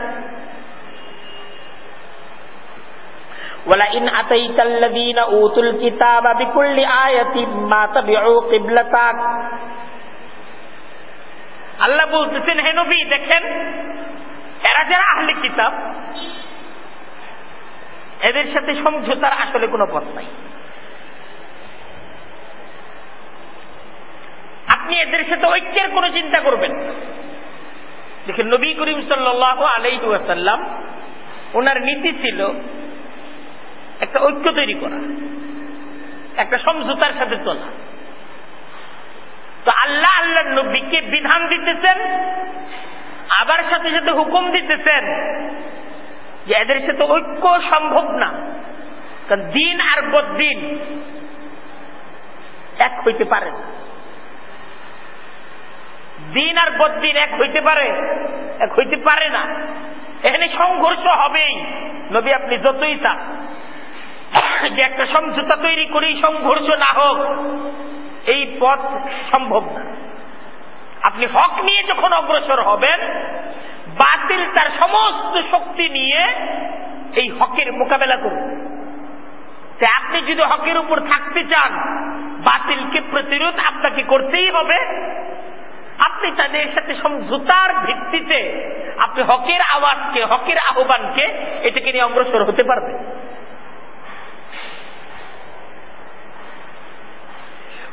ওয়ালাইন আতাইতাল্লাযীনা উতুল কিতাবা বিকুল্লি আয়াতিন মা তাবিউ কিবলাতাক, আল্লাহ বলতেছেন হে নবী দেখেন, এরা যারা আহলে কিতাব, এদের সাথে সমঝোতার আসলে কোনো পথ নাই। আপনি এদের সাথে ঐক্যের কোন চিন্তা করবেন। দেখেন নবী করিম সাল্লাল্লাহু আলাইহি ওয়াসাল্লাম, ওনার নীতি ছিল একটা ঐক্য তৈরি করা, একটা সমঝোতার সাথে চলা। তো আল্লাহ আল্লাহর নবীকে বিধান দিতেছেন, আবার সাথে সাথে হুকুম দিতেছেন যে এদের সাথে ঐক্য সম্ভব না, কারণ দিন আর বদ্দিন এক হইতে পারে না। দিন আর বদ্দিন এক হইতে পারে, এক হইতে পারে না। এখানে সংঘর্ষ হবেই। নবী আপনি যতই চান যে একটা সমঝোতা তৈরি করি, সংঘর্ষ না হোক, এই পথ সম্ভব না। আপনি হক নিয়ে যখন অগ্রসর হবেন, বাতিল তার সমস্ত শক্তি নিয়ে এই হকের মোকাবেলা করবে। আপনি যদি হকের উপর থাকতে চান, বাতিলকে প্রতিরোধ আপনাকে করতেই হবে। আপনি তাদের সাথে সমঝোতার ভিত্তিতে আপনি হকের আওয়াজকে, হকের আহ্বানকে, এটাকে নিয়ে অগ্রসর হতে পারবেন।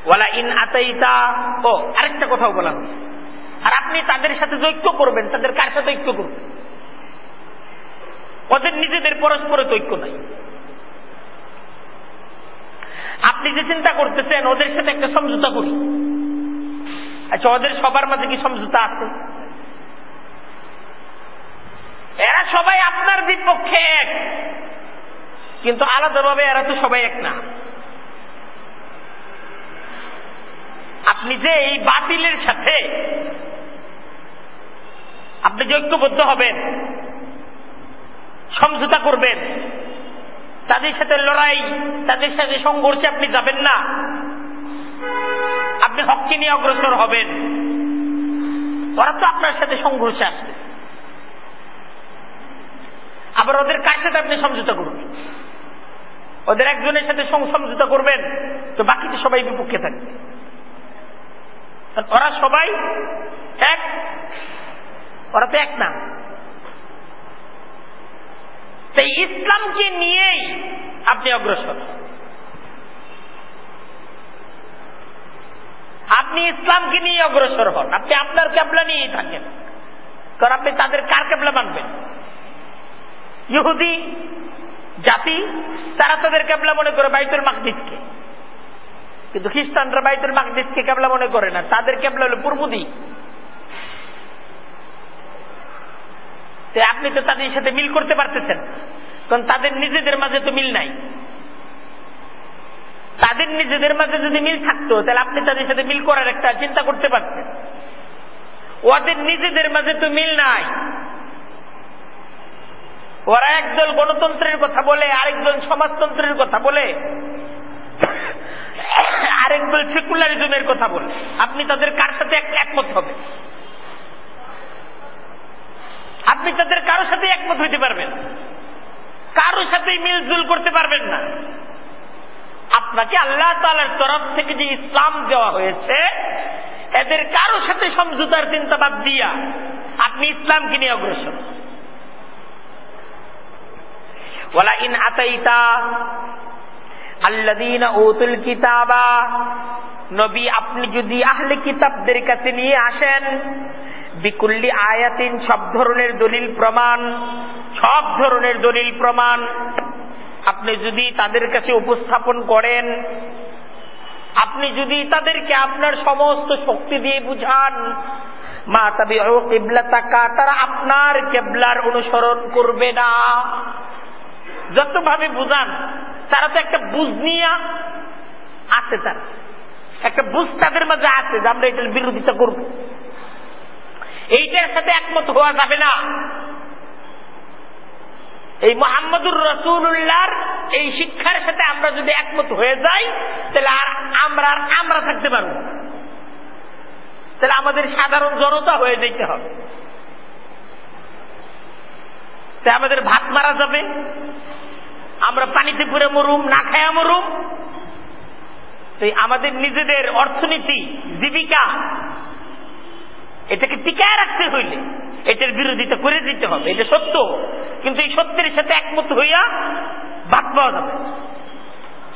ওয়ালা ইন আতাইতা, ও আরেকটা কথাও বলা হয়েছে, আর আপনি তাদের সাথে ঐক্য করবেন, তাদের কার সাথে ঐক্য করবেন? ওদের নিজেদের পরস্পর ঐক্য নাই। আপনি যে চিন্তা করতেছেন ওদের সাথে একটা সমঝোতা করি, আচ্ছা ওদের সবার মাঝে কি সমঝোতা আছে? এরা সবাই আপনার বিপক্ষে এক, কিন্তু আলাদাভাবে এরা তো সবাই এক না। আপনি যে এই বাতিলের সাথে আপনি যে ঐক্যবদ্ধ হবেন, সমঝোতা করবেন, তাদের সাথে লড়াই, তাদের সাথে সংঘর্ষে আপনি যাবেন না। আপনি হককে নিয়ে অগ্রসর হবেন। ওরা তো আপনার সাথে সংঘর্ষে আসবে, আবার ওদের কার সাথে আপনি সমঝোতা করবেন? ওদের একজনের সাথে সমঝোতা করবেন তো বাকি তো সবাই বিপক্ষে থাকবে। ওরা সবাই এক, ওরা তো এক না। তাই ইসলামকে নিয়েই আপনি অগ্রসর, আপনি ইসলামকে নিয়ে অগ্রসর হন। আপনি আপনার ক্যাবলা নিয়েই থাকেন, কারণ আপনি তাদের কার ক্যাবলা মানবেন? ইহুদি জাতি, তারা তাদের ক্যাবলা মনে করে বাইতুল মাকদিসকে, কিন্তু খ্রিস্টানরা বাইতুল মাকদিসকে ক্যাবলা মনে করে না, তাদের ক্যাবলা হলো পূর্ব দিক। আপনি তো তাদের সাথে মিল করতে পারতেছেন, কারণ তাদের নিজেদের মাঝে তো মিল নাই। তাদের নিজেদের মাঝে যদি মিল থাকতো তাহলে আপনি তাদের সাথে মিল করার একটা চিন্তা করতে পারতেন। ওদের নিজেদের মাঝে তো মিল নাই। ওরা একদল গণতন্ত্রের কথা বলে, আরেকদল সমাজতন্ত্রের কথা বলে, আরেকদল সেকুলারিজমের কথা বলে। আপনি তাদের কার সাথে একমত হবে? আপনি তাদের কারোর সাথে একমত হইতে পারবেন, কারোর সাথেই মিলজুল করতে পারবেন না। আপনাকে আল্লাহ তাআলার তরফ থেকে যে ইসলাম দেওয়া হয়েছে, এদের কারোর সাথে সমঝোতার চিন্তা বাদ দিয়া আপনি ইসলামকে নিয়ে অগ্রসর। ওয়ালা ইন আতাইতা আল্লাযীনা উতুল কিতাবা, নবী আপনি যদি আহলে কিতাবদের কাছে নিয়ে আসেন, বিকুল্লি আয়াতিন, সব ধরনের দলিল প্রমাণ, সব ধরনের দলিল প্রমাণ আপনি যদি তাদের কাছে উপস্থাপন করেন, আপনি যদি তাদেরকে আপনার সমস্ত শক্তি দিয়ে বুঝান, মা তাবিউ কিবলাতাকা, তারা আপনার কিবলার অনুসরণ করবে না। যতভাবে বুঝান, তারা তো একটা বুঝ নিয়ে আছে, তারা একটা বুঝ তাদের মাঝে আছে যে আমরা এটার বিরোধিতা করব, এইটার সাথে একমত হওয়া যাবে না। এই মুহাম্মদুর রাসূলুল্লাহর এই শিক্ষার সাথে আমরা যদি একমত হয়ে যাই, তাহলে আর আমরা থাকতে পারবো, তাহলে আমাদের সাধারণ জনতা হয়ে যেতে হবে। তাই আমাদের ভাত মারা যাবে, আমরা পানিতে পুরে মরুম, না খায়া মরুম। তাই আমাদের নিজেদের অর্থনীতি, জীবিকা, এটাকে টিকায় রাখতে হইলে এটার বিরোধিতা করে দিতে হবে। এটা সত্য, কিন্তু এই সত্যের সাথে একমত হইয়া ভাত পাওয়া যাবে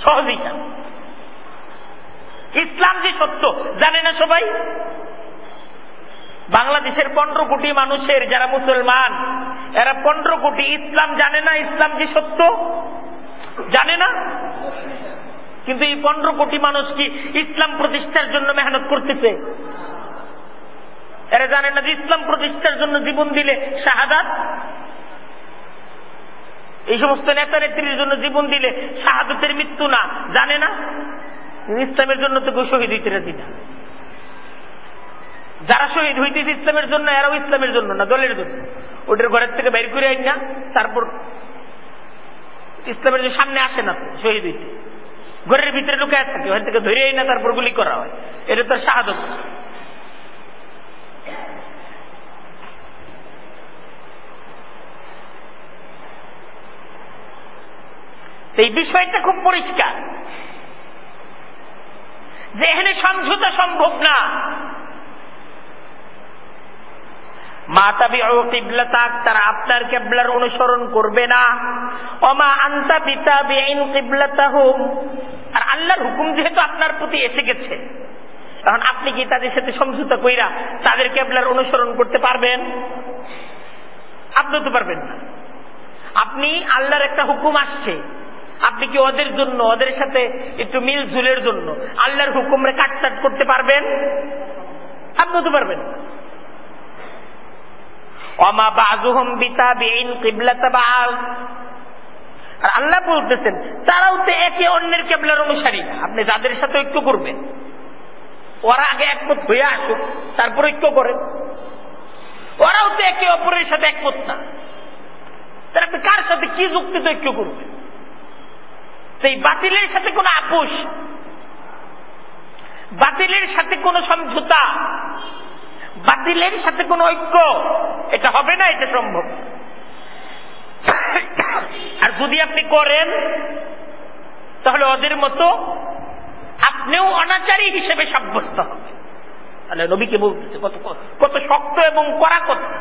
সহজেই না। ইসলাম যে সত্য জানে না সবাই। বাংলাদেশের 15 কোটি মানুষের যারা মুসলমান, এরা 15 কোটি ইসলাম জানে না, ইসলাম যে সত্য জানে না। কিন্তু এই 15 কোটি মানুষ কি ইসলাম প্রতিষ্ঠার জন্য মেহনত করতেছে? এরা জানে না যে ইসলাম প্রতিষ্ঠার জন্য জীবন দিলে শাহাদাত। এই সমস্ত নেতা নেত্রীর জন্য জীবন দিলে শাহাদাতের মৃত্যু না, জানে না। ইসলামের জন্য তো কেউ শহীদ হইতে রাজি না। যারা শহীদ হইতেছে ইসলামের জন্য, এরাও ইসলামের জন্য না, দলের জন্য। ওটার ঘরের থেকে বের করে আইন না, তারপর ইসলামের জন্য সামনে আসে না তো শহীদ হইতে, ঘরের ভিতরে লুকায় থাকে, ওখান থেকে ধরে আইন না, তারপর গুলি করা হয়। এটা তো শাহাদত। এই বিষয়টা খুব পরিষ্কার যে এখানে সমঝোতা সম্ভব না। মা তাবিউ কিবলাতাক, তারা আপনার কিবলার অনুসরণ করবে না। ওমা আনতা বিতাবিইন কিবলাতাহুম, আর আল্লাহর হুকুম যেহেতু আপনার প্রতি এসে গেছে, তখন আপনি কি তাদের সাথে সমঝোতা কইরা তাদের কিবলার অনুসরণ করতে পারবেন? আপনি তো পারবেন না। আপনি আল্লাহর একটা হুকুম আসছে, আপনি কি ওদের জন্য, ওদের সাথে একটু মিল ঝুলের জন্য আল্লাহর হুকুমরে কাটছাট করতে পারবেন? আপনি তো পারবেন না। ওমা বাযুহুম বিতাবিইন কিবলাতা বা'দ, আর আল্লাহ বলতেছেন তারাও তো একে অন্যের কিবলার অনুসারী না। আপনি যাদের সাথে ঐক্য করবেন, ওরা আগে একমত হয়ে আসুক, তারপর ঐক্য করেন। ওরাও তো একে অপরের সাথে একমত না, তাহলে আপনি কার সাথে কি যুক্তিতে ঐক্য করবেন? সেই বাতিলের সাথে কোন আপোষ, বাতিলের সাথে কোন সমঝোতা, বাতিলের সাথে কোন ঐক্য, এটা হবে না, এটা সম্ভব। আর যদি আপনি করেন, তাহলে ওদের মতো আপনিও অনাচারী হিসেবে সাব্যস্ত হবে। তাহলে নবীকে বলতেছে কত শক্ত এবং কড়া কথা।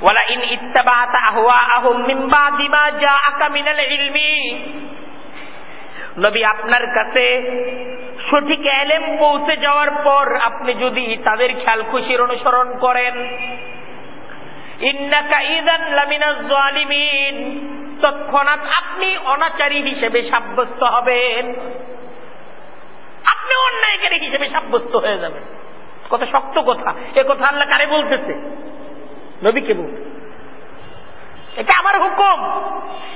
ওয়ালা ইন ইত্তাবাতা আহওয়াআহুম মিন বাদি মা জাআকা মিনাল ইলমি, নবী আপনার কাছে সঠিক ইলম পৌঁছে যাওয়ার পর আপনি যদি তাদের খেয়াল খুশির অনুসরণ করেন, ইন্নাকা ইযান লামিনাজ জালিমিন, তৎক্ষণাৎ আপনি অনাচারী হিসেবে সাব্যস্ত হবেন, আপনি অন্যায়কারী হিসেবে সাব্যস্ত হয়ে যাবেন। কত শক্ত কথা! এ কথা আল্লাহ কারে বলতেছে? নবীকে বলতে। এটা আমার হুকুম,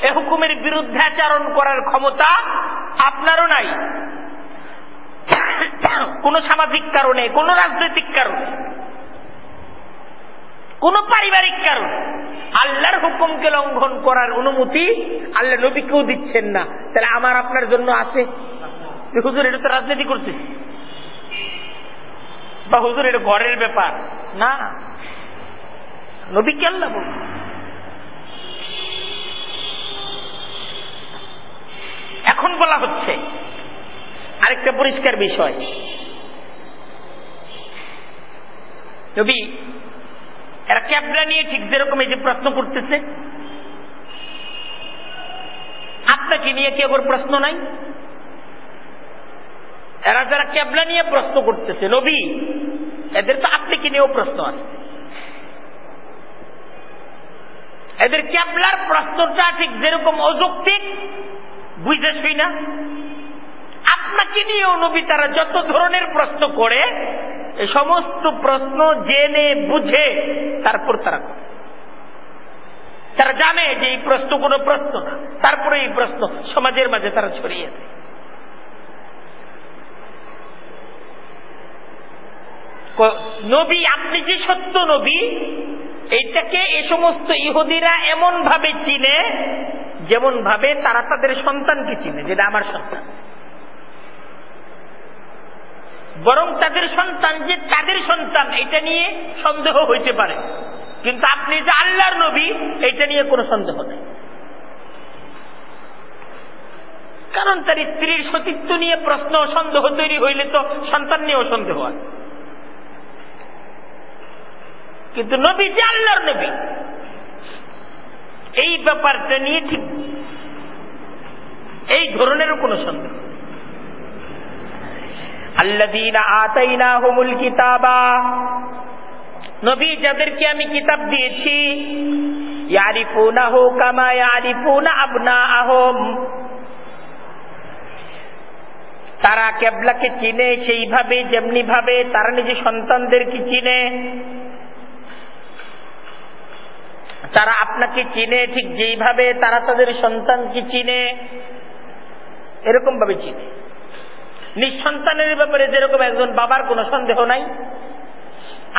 এ হুকুমের বিরুদ্ধে আচরণ করার ক্ষমতা আপনারও নাই। কোন সামাজিক কারণে, কোন রাজনৈতিক কারণে, কোন পারিবারিক কারণে আল্লাহর হুকুমকে লঙ্ঘন করার অনুমতি আল্লাহ নবীকেও দিচ্ছেন না। তাহলে আমার আপনার জন্য আছে? হুজুর এটা তো রাজনীতি করছে, বা হুজুর এটা ঘরের ব্যাপার না, নবীকে আল্লাহ বল। এখন বলা হচ্ছে আরেকটা পরিষ্কার বিষয়, নবী এরা ক্যাবলা নিয়ে ঠিক যেরকম এই যে প্রশ্ন করতেছে, আপনাকে নিয়ে কি ওর প্রশ্ন নাই? এরা যারা ক্যাবলা নিয়ে প্রশ্ন করতেছে, নবী এদের তো আপনাকে নিয়েও প্রশ্ন আছে। এদের ক্যাবলার প্রশ্নটা ঠিক যেরকম অযৌক্তিক, বুঝতেছি না, আপনাকে নিয়েও নবী তারা যত ধরনের প্রশ্ন করে এই সমস্ত প্রশ্ন জেনে বুঝে তারপর তারা করে। তারা জানে যে এই প্রশ্ন কোনো প্রশ্ন না, তারপরে এই প্রশ্ন সমাজের মাঝে তারা ছড়িয়ে দেয়। নবী, আপনি যে সত্য নবী, এইটাকে এ সমস্ত ইহুদিরা এমন ভাবে চিনে যেমন ভাবে তারা তাদের সন্তানকে চিনে, যেটা আমার সন্তান। বরং তাদের সন্তান যে তাদের সন্তান এটা নিয়ে সন্দেহ হইতে পারে, কিন্তু আপনি যে আল্লাহর নবী এটা নিয়ে কোনো সন্দেহ নেই। কারণ তার স্ত্রীর সতীত্ব নিয়ে প্রশ্ন সন্দেহ তৈরি হইলে তো সন্তান নিয়েও সন্দেহ হয়। কিন্তু নবী যে আল্লাহর নবী, এই ব্যাপারটা নিয়ে ঠিক এই ধরনেরও কোনো সন্দেহ। আল্লাযীনা আতাইনাহুমুল কিতাবা, নবী যাদেরকে আমি কিতাব দিয়েছি, ইয়ারিফুনাহু কামা ইয়ারিফুনা আবনাআহুম, তারা কিবলাকে চিনে সেইভাবে যেমনি ভাবে তারা নিজের সন্তানদেরকে চিনে। তারা আপনাকে চিনে ঠিক যেইভাবে তারা তাদের সন্তানকে চিনে, এরকম ভাবে চিনে। নিজ সন্তানের ব্যাপারে যেরকম একজন বাবার কোনো সন্দেহ নাই,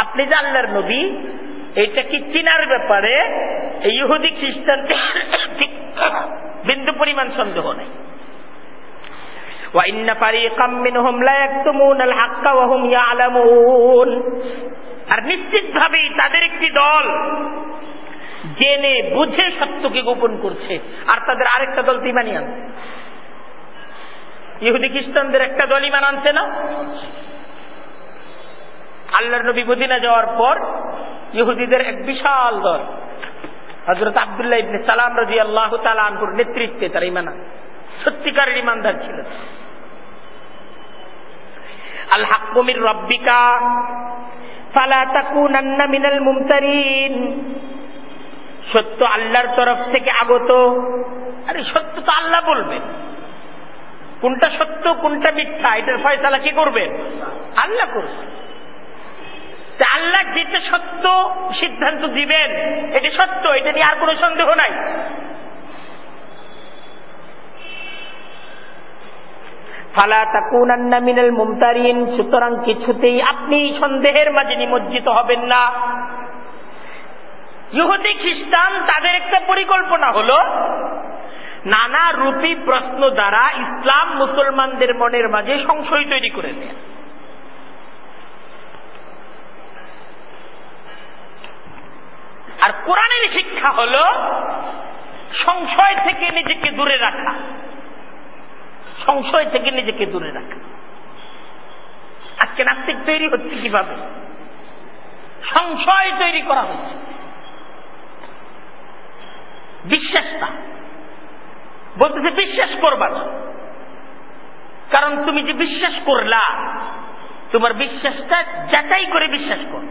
আপনি যে আল্লাহর নবী এইটা কি চিনার ব্যাপারে ইহুদি খ্রিস্টানদের বিন্দু পরিমাণ সন্দেহ নাই। وَإِنَّ فَرِيقًا مِّنْهُمْ لَيَكْتُمُونَ الْحَقَّ وَهُمْ يَعْلَمُونَ, আর নিশ্চিতভাবেই তাদের একটি দল জেনে বুঝে সত্যকে গোপন করছে, আর তাদের আরেকটা দল ঈমান আনছে। ইহুদি খ্রিস্টানদের একটা দল ঈমান আনছে না? আল্লাহর নবী মদিনা যাওয়ার পর ইহুদিদের এক বিশাল দল হযরত আব্দুল্লাহ ইবনে সালাম রাদিয়াল্লাহু তাআলা আনহুর নেতৃত্বে তারা ঈমান আনছে। সত্যিকারের ঈমানদার ছিল। আল হাক্কু মির রাব্বিকা ফালা তাকুনান্না মিনাল মুমতারিন, সত্য আল্লাহর তরফ থেকে আগত। আরে সত্য তো আল্লাহ বলবেন, কোনটা সত্য কোনটা মিথ্যা এটার ফয়সালা কি করবেন? আল্লাহ করবেন। আল্লাহ যেটা সত্য সিদ্ধান্ত দিবেন এটা সত্য, এটা নিয়ে আর কোনো সন্দেহ নাই। ফালা তাকুনান্না মিনাল মুমতারিন, সুতরাং কিছুতেই আপনি সন্দেহের মাঝে নিমজ্জিত হবেন না। ইহুদি খ্রিস্টান তাদের একটা পরিকল্পনা হলো নানা রূপী প্রশ্ন দ্বারা ইসলাম মুসলমানদের মনের মাঝে সংশয় তৈরি করে দেয়। আর কোরআনের শিক্ষা হলো সংশয় থেকে নিজেকে দূরে রাখা, সংশয় থেকে নিজেকে দূরে রাখা। আজকে নাস্তিক তৈরি হচ্ছে কিভাবে? সংশয় তৈরি করা হচ্ছে। বিশ্বাসটা বলতেছে বিশ্বাস করবা না, কারণ তুমি যে বিশ্বাস করলা তোমার বিশ্বাসটা যাচাই করে বিশ্বাস কর।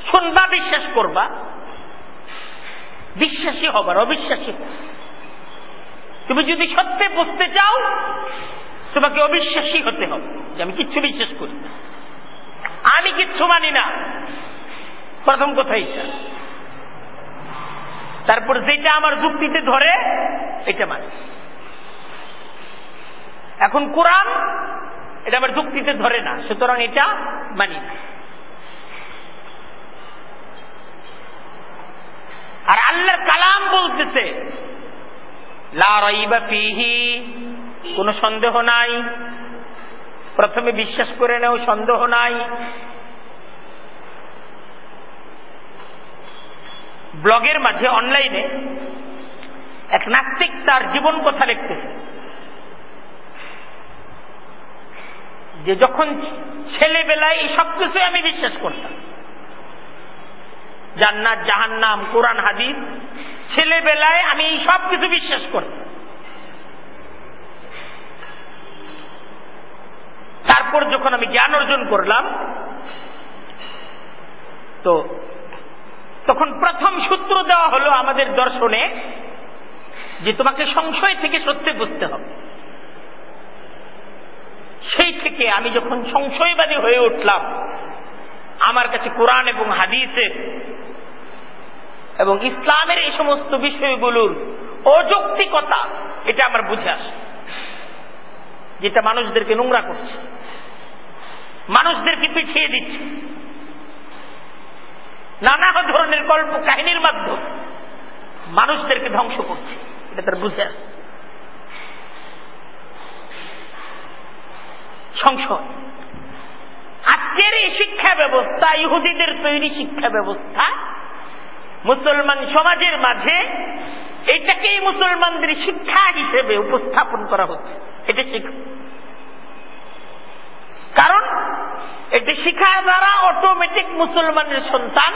শুনবা বিশ্বাস করবা, বিশ্বাসী হবার অবিশ্বাসী হবা। তুমি যদি সত্যি বুঝতে চাও তোমাকে অবিশ্বাসী হতে হবে, যে আমি কিচ্ছু বিশ্বাস করি না, আমি কিচ্ছু মানি না। প্রথম কথা এটা। তারপর যেটা আমার যুক্তিতে ধরে এটা মানি। এখন কোরআন এটা আমার যুক্তিতে ধরে না, সুতরাং এটা মানি না। আর আল্লাহর কালাম বলতেছে লা রাইবা ফীহি, কোনো সন্দেহ নাই। প্রথমে বিশ্বাস করে নাও, সন্দেহ নাই। ব্লগের মাঝে অনলাইনে এক নাস্তিক তার জীবন কথা লিখতেছে যে যখন ছেলেবেলায় এই সবকিছু আমি বিশ্বাস করতাম, জান্নাত জাহান্নাম কোরআন হাদিস, ছেলেবেলায় আমি এই সব কিছু বিশ্বাস করতাম। তারপর যখন আমি জ্ঞান অর্জন করলাম তো তখন প্রথম সূত্র দেওয়া হলো আমাদের দর্শনে যে তোমাকে সংশয় থেকে সত্যি বুঝতে হবে। সেই থেকে থেকে আমি যখন সংশয়বাদী হয়ে উঠলাম, আমার কাছে কোরআন এবং হাদিসের এবং ইসলামের এই সমস্ত বিষয়গুলোর অযৌক্তিকতা এটা আমার বুঝে আসে, যেটা মানুষদেরকে নোংরা করছে, মানুষদেরকে পিছিয়ে দিচ্ছে, নানা ধরনের গল্প কাহিনীর মাধ্যমে মানুষদেরকে ধ্বংস করছে, এটা তার বুঝে আসে। সংশয়। আজকের এই শিক্ষা ব্যবস্থা, ইহুদিদের তৈরি শিক্ষা ব্যবস্থা, মুসলমান সমাজের মাঝে এটাকেই মুসলমানদের শিক্ষা হিসেবে উপস্থাপন করা হচ্ছে। এটা শিক্ষা, কারণ এটা শিক্ষার দ্বারা অটোমেটিক মুসলমানের সন্তান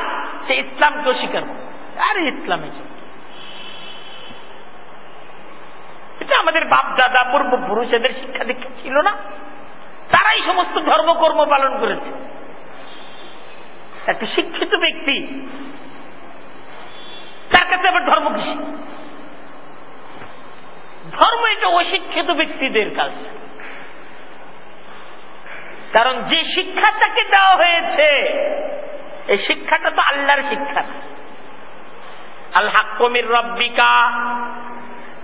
সে ইসলামকেও স্বীকার করে। আর ইসলামের এটা আমাদের বাপ দাদা পূর্বপুরুষ এদের শিক্ষা দীক্ষা ছিল না, তারাই সমস্ত ধর্মকর্ম পালন করেছে। একটা শিক্ষিত ব্যক্তি তার কাছে আবার ধর্ম কিসে? ধর্ম এটা অশিক্ষিত ব্যক্তিদের কাজ, কারণ যে শিক্ষা তাকে দেওয়া হয়েছে এই শিক্ষাটা তো আল্লাহর শিক্ষা। আল হাক্কু মির রাব্বিকা,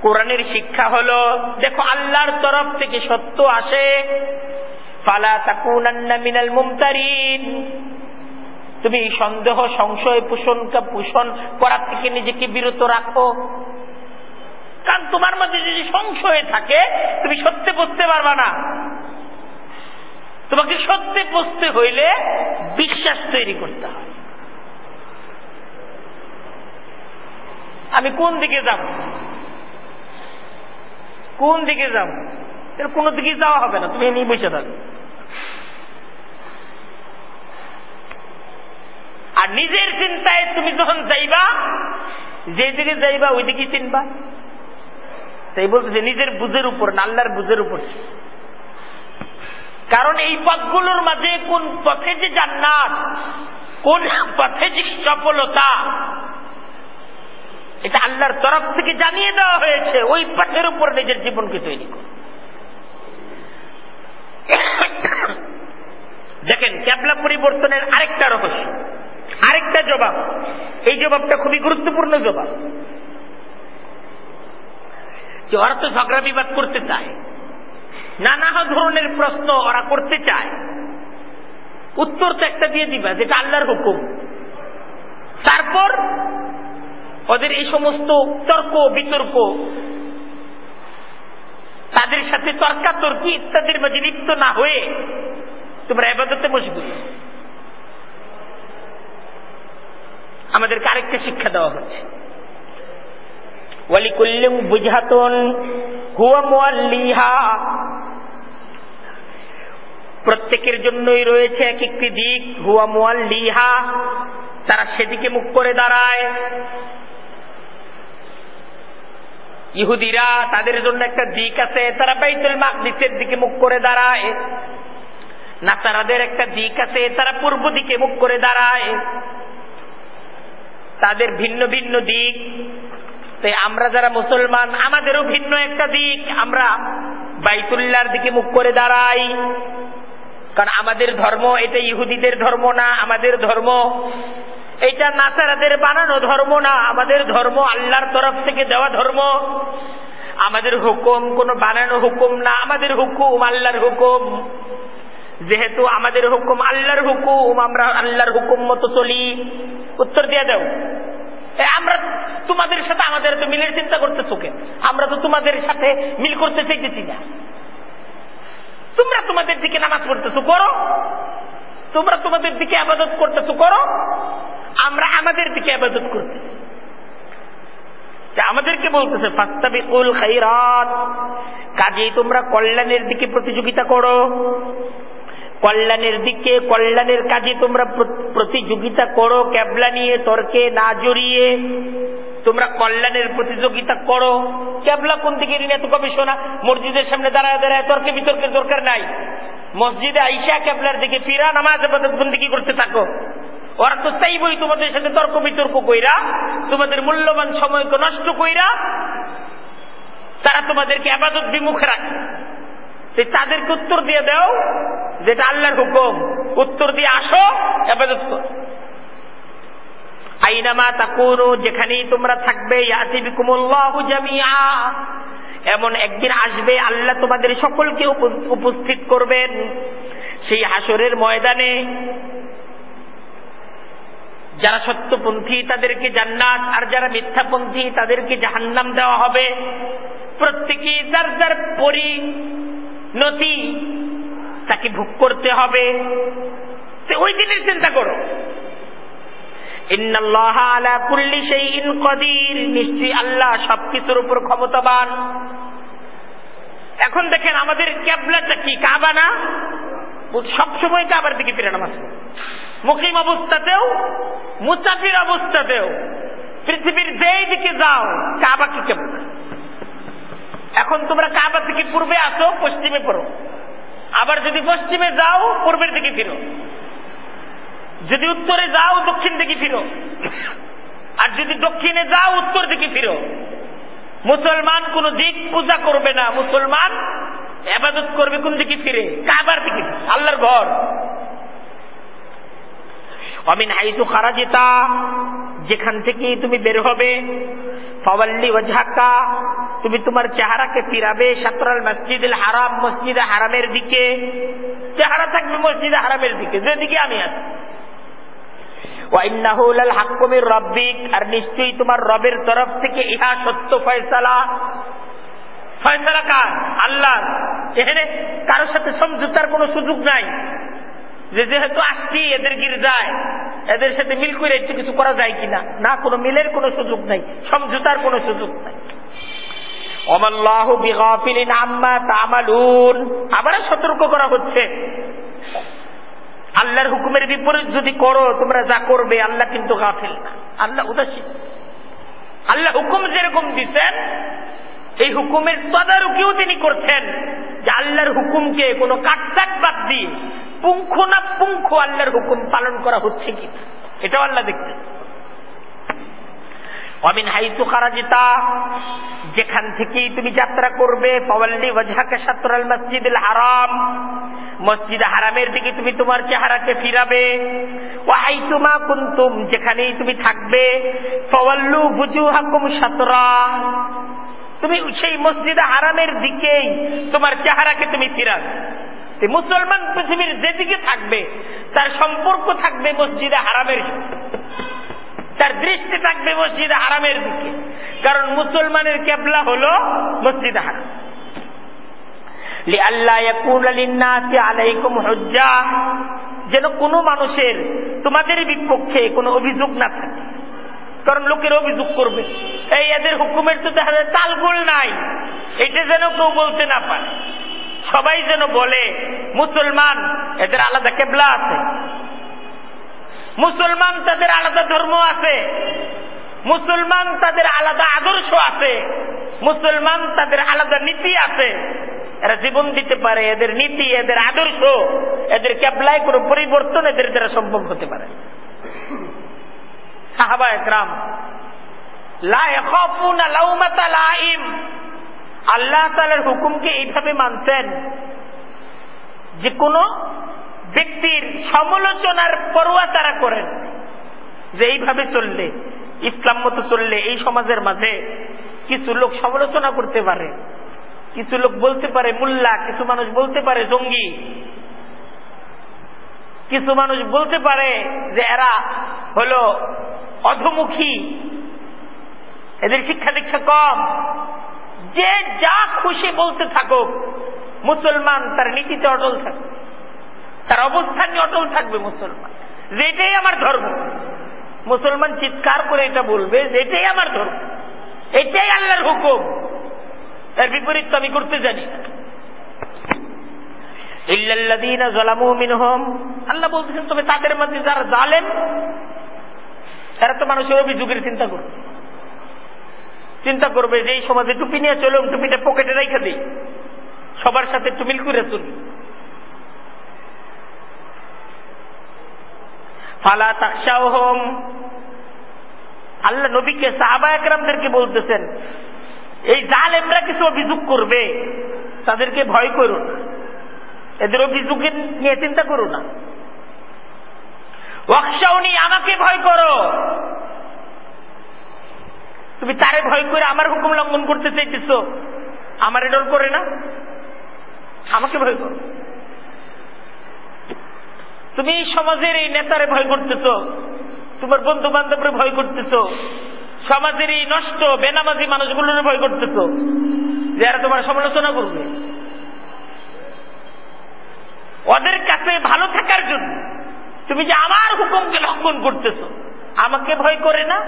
কোরআনের শিক্ষা হলো দেখো আল্লাহর তরফ থেকে সত্য আসে। ফালা তাকুনান্না মিনাল মুমতারিন, তুমি সন্দেহ সংশয় পোষণ করার থেকে নিজেকে বিরত রাখো, কারণ তোমার মধ্যে যদি সংশয় থাকে তুমি সত্যে বুঝতে পারবা না। তোমাকে সত্যে বুঝতে হইলে বিশ্বাস তৈরি করতে হয়। আমি কোন দিকে যাব, কোন দিকে যাব, কোন দিকে যাওয়া হবে না, তুমি এমনি বসে থাকো। আর নিজের চিন্তায় তুমি যখন যাইবা, যে দিকে যাইবা ওই দিকে চিনবা। তাই বলতেছে নিজের বুঝের উপর না, আল্লাহর বুঝের উপর। কারণ এই পথগুলোর মাঝে কোন পথে যে জান্নাত, কোন পথে যে সফলতা, এটা আল্লাহর তরফ থেকে জানিয়ে দেওয়া হয়েছে। ওই পথের উপর নিজের জীবনকে তৈরি করো। দেখেন ক্যাবলা পরিবর্তনের আরেকটা রহস্য, আরেকটা জবাব। এই জবাবটা খুবই গুরুত্বপূর্ণ জবাব। যে ওরা তো ঝগড়া বিবাদ করতে চায়, নানা ধরনের প্রশ্ন ওরা করতে চায়, উত্তর তো একটা দিয়ে দিবা যেটা আল্লাহর হুকুম। তারপর ওদের এই সমস্ত তর্ক বিতর্ক, তাদের সাথে তর্কাতর্কি ইত্যাদির মাঝে লিপ্ত না হয়ে তোমরা ইবাদতে মশগুল। আমাদেরকে আরেকটা শিক্ষা দেওয়া হচ্ছে, ওয়ালিকুল্লিন বুজহাতুন হুয়া মুওয়াল্লিহা, প্রত্যেকের জন্যই রয়েছে এক একটি দিক। হুয়া মুওয়াল্লিহা, তারা সেদিকে মুখ করে দাঁড়ায়। ইহুদিরা তাদের জন্য একটা দিক আছে, তারা বাইতুল মাকদিসের দিকে মুখ করে দাঁড়ায়। নাসারাদের একটা দিক আছে, তারা পূর্ব দিকে মুখ করে দাঁড়ায়। তাদের ভিন্ন ভিন্ন দিক। তাই আমরা যারা মুসলমান আমাদেরও ভিন্ন একটা দিক, আমরা বাইতুল্লাহর দিকে মুখ করে দাঁড়াই। কারণ আমাদের ধর্ম এটা ইহুদিদের ধর্ম না, আমাদের ধর্ম এটা নাসারাদের বানানো ধর্ম না, আমাদের ধর্ম আল্লাহর তরফ থেকে দেওয়া ধর্ম। আমাদের হুকুম কোন বানানো হুকুম না, আমাদের হুকুম আল্লাহর হুকুম। যেহেতু আমাদের হুকুম আল্লাহর হুকুম, আমরা আল্লাহর হুকুম মতো চলি। উত্তর দিয়ে দাও, আমরা তোমাদের সাথে আমাদের তো মিলের চিন্তা করতেছো কেন? আমরা তো তোমাদের সাথে মিল করতে চাইতেছি না। তোমরা তোমাদের দিকে নামাজ পড়তেছো, করো। তোমরা তোমাদের দিকে ইবাদত করতেছো, করো। আমরা আমাদের দিকে ইবাদত করতেছি। আমাদেরকে বলতেছে ফাস্তাবিকুল খায়রাত, কাজেই তোমরা কল্যাণের দিকে প্রতিযোগিতা করো। কল্যাণের দিকে, কল্যাণের কাজে তোমরা প্রতিযোগিতা করো, ক্যাবলা নিয়ে তর্কে না জড়িয়ে তোমরা কল্যাণের প্রতিযোগিতা করো। ক্যাবলা কোন দিকে নিয়ে এত গবেষণা? মসজিদের সামনে দাঁড়ায় দাঁড়ায় তর্কে বিতর্কের দরকার নাই। মসজিদে আইসা ক্যাবলার দিকে ফিরা, নামাজ ইবাদত বন্দেগী করতে থাকো। ওরা তো চাইবই তোমাদের সাথে তর্ক বিতর্ক কইরা, তোমাদের মূল্যবান সময়কে নষ্ট কইরা তারা তোমাদেরকে ইবাদত বিমুখ রাখে। তাদেরকে উত্তর দিয়ে দাও যেটা আল্লাহর হুকুম, উত্তর দিয়ে আসো, ইবাদত করো। আইনামা তাকুনু, যেখানেই তোমরা থাকবে, ইয়াতি বিকুমুল্লাহু জামিআ, এমন একদিন আসবে আল্লাহ তোমাদের সকলকে উপস্থিত করবেন সেই হাসরের ময়দানে। যারা সত্যপন্থী তাদেরকে জান্নাত, আর যারা মিথ্যাপন্থী তাদেরকে জাহান্নাম দেওয়া হবে। প্রত্যেকেই যার যার পরিণতি তাকে ভোগ করতে হবে। ওই দিনের চিন্তা করো। ইন্নাল্লাহা আলা কুল্লি শাইইন কাদির, নিশ্চয়ই আল্লাহ সবকিছুর উপর ক্ষমতাবান। এখন দেখেন আমাদের কিবলাটা কি? কাবা না? সবসময় কাবার দিকে ফিরে নামাজ, মুকিম অবস্থাতেও মুসাফির অবস্থাতেও, পৃথিবীর যেই দিকে যাও কাবা কি কিবলা। এখন তোমরা কাবা থেকে পূর্বে আসো, পশ্চিমে পড়ো, আবার যদি পশ্চিমে যাও পূর্বের দিকে ফিরো, যদি উত্তরে যাও দক্ষিণ দিকে ফিরো, আর যদি দক্ষিণে যাও উত্তর দিকে ফিরো। মুসলমান কোন দিক পূজা করবে না, মুসলমান ইবাদত করবে কোন দিকে ফিরে? কাবার দিকে, আল্লাহর ঘর। ওয়ামিন হাইতু খারাজিতা, যেখান থেকে তুমি বের হবে, ফাওয়াল্লি ওয়াজহাকা, তুমি তোমার চেহারাকে ফিরাবে শাতরাল মসজিদুল হারাম, মসজিদে হারামের দিকে। চেহারা থাকবে মসজিদে হারামের দিকে, যেদিকে আমি আছি। ওয়া ইন্নাহু লাল হাক্কু মির রাব্বিক, আর নিশ্চয়ই তোমার রবের তরফ থেকে ইহা সত্য ফয়সালা। ফয়সালা কার? আল্লাহ। এখানে কারোর সাথে সমঝোতার কোনো সুযোগ নাই, যে যেহেতু আসছি এদের গির্জায় এদের সাথে মিল করে একটু কিছু করা যায় কিনা, না, কোনো মিলের কোনো সুযোগ নাই, সমঝোতার কোনো সুযোগ নাই। ওয়াল্লাহু বিগাফিলিন আম্মা তা'মালুন, আবার সতর্ক করা হচ্ছে, আল্লাহর হুকুমের বিপরীত যদি করো তোমরা যা করবে, আল্লাহ কিন্তু গাফিল না, আল্লাহ উদাসীন। আল্লাহ হুকুম যেরকম দিচ্ছেন এই হুকুমের তদারকিও তিনি করছেন, যে আল্লাহর হুকুমকে কোনো কাটছাট বাদ দিয়ে পুঙ্খানুপুঙ্খ আল্লাহর হুকুম পালন করা হচ্ছে কিনা, এটাও আল্লাহ দেখতেন। ওয়ামিন হাইতু খারাজিতা, যেখান থেকেই তুমি যাত্রা করবে, ফাওয়াল্লি ওয়াজহাকা শাতরাল মসজিদুল হারাম, মসজিদ হারামের দিকে তুমি তোমার চেহারাকে ফিরাবে। ওয়া হাইতুমা কুনতুম, যেখানেই তুমি থাকবে, ফাওয়াল্লু বুজুহাকুম শাতরা, তুমি সেই মসজিদ হারামের দিকেই তোমার চেহারাকে তুমি ফিরাবে। মুসলমান পৃথিবীর যেদিকে থাকবে তার সম্পর্ক থাকবে মসজিদে হারামের সাথে, তার দৃষ্টি থাকবে মসজিদে হারামের দিকে, কারণ মুসলমানের কিবলা হলো মসজিদে হারাম। লিআল্লা ইয়াকুনা লিন-নাসি আলাইকুম হুজ্জা, যেন কোনো মানুষের তোমাদের বিপক্ষে কোনো অভিযোগ না থাকে, কারণ লোকের অভিযোগ করবে এই এদের হুকুমের তো দেখা যায় তালগোল নাই, এটা যেন কেউ বলতে না পারে। সবাই যেন বলে মুসলমান এদের আলাদা কিবলা আছে, মুসলমান তাদের আলাদা ধর্ম আছে, মুসলমান তাদের আলাদা আদর্শ আছে, মুসলমান তাদের আলাদা নীতি আছে, এরা জীবন দিতে পারে, এদের নীতি, এদের আদর্শ, এদের কিবলায় কোনো পরিবর্তন এদের দ্বারা সম্ভব হতে পারে। সাহাবা একরাম লা ইয়াখাফুনা লাউমাতা লাইম, আল্লাহ তাআলার হুকুমকে এইভাবে মানতেন যে কোনো ব্যক্তির সমালোচনার পরোয়া তারা করেন, যে এইভাবে চললে, ইসলাম মতো চললে এই সমাজের মাঝে কিছু লোক সমালোচনা করতে পারে, কিছু লোক বলতে পারে মুল্লা, কিছু মানুষ বলতে পারে জঙ্গি, কিছু মানুষ বলতে পারে যে এরা হলো অধমুখী, এদের শিক্ষা দীক্ষা কম, যে যা খুশি বলতে থাকুক, মুসলমান তার নীতিতে অটল থাকবে, তার অবস্থানে অটল থাকবে মুসলমান, যে এটাই আমার ধর্ম। মুসলমান চিৎকার করে এটা বলবে যে এটাই আমার ধর্ম, এটাই আল্লাহর হুকুম, এর বিপরীত আমি করতে জানি না। ইল্লাল্লাযীনা যালামু মিনহুম, আল্লাহ বলতেছেন তবে তাদের মধ্যে যারা জালেম, এরা তো মানুষের অভিযোগের চিন্তা করবে, চিন্তা করবে যে এই সমাজে টুপি নিয়ে চলুন, টুপিটা পকেটে রেখে দিই, সবার সাথে একটু মিল করে চলি। ফালা তাখশাউহুম, আল্লাহ নবীকে সাহাবা একরামদেরকে বলতেছেন এই জালেমরা কিছু অভিযোগ করবে, তাদেরকে ভয় করো না, এদের অভিযোগে নিয়ে চিন্তা করো না। ওয়াখশাউনি, আমাকে ভয় করো। তুমি তারে ভয় করে আমার হুকুম লঙ্ঘন করতে চাইতেছ, আমার ডর করে না, আমাকে ভয় করো। তুমি সমাজের এই নেতারে ভয় করতেছ, তোমার বন্ধু বান্ধবরে ভয় করতেছ, সমাজের এই নষ্ট বেনামাজি মানুষগুলোর ভয় করতেছ, যারা তোমার সমালোচনা করবে। ওদের কাছে ভালো থাকার জন্য তুমি যে আমার হুকুমকে লঙ্ঘন করতেছ, আমাকে ভয় করে না?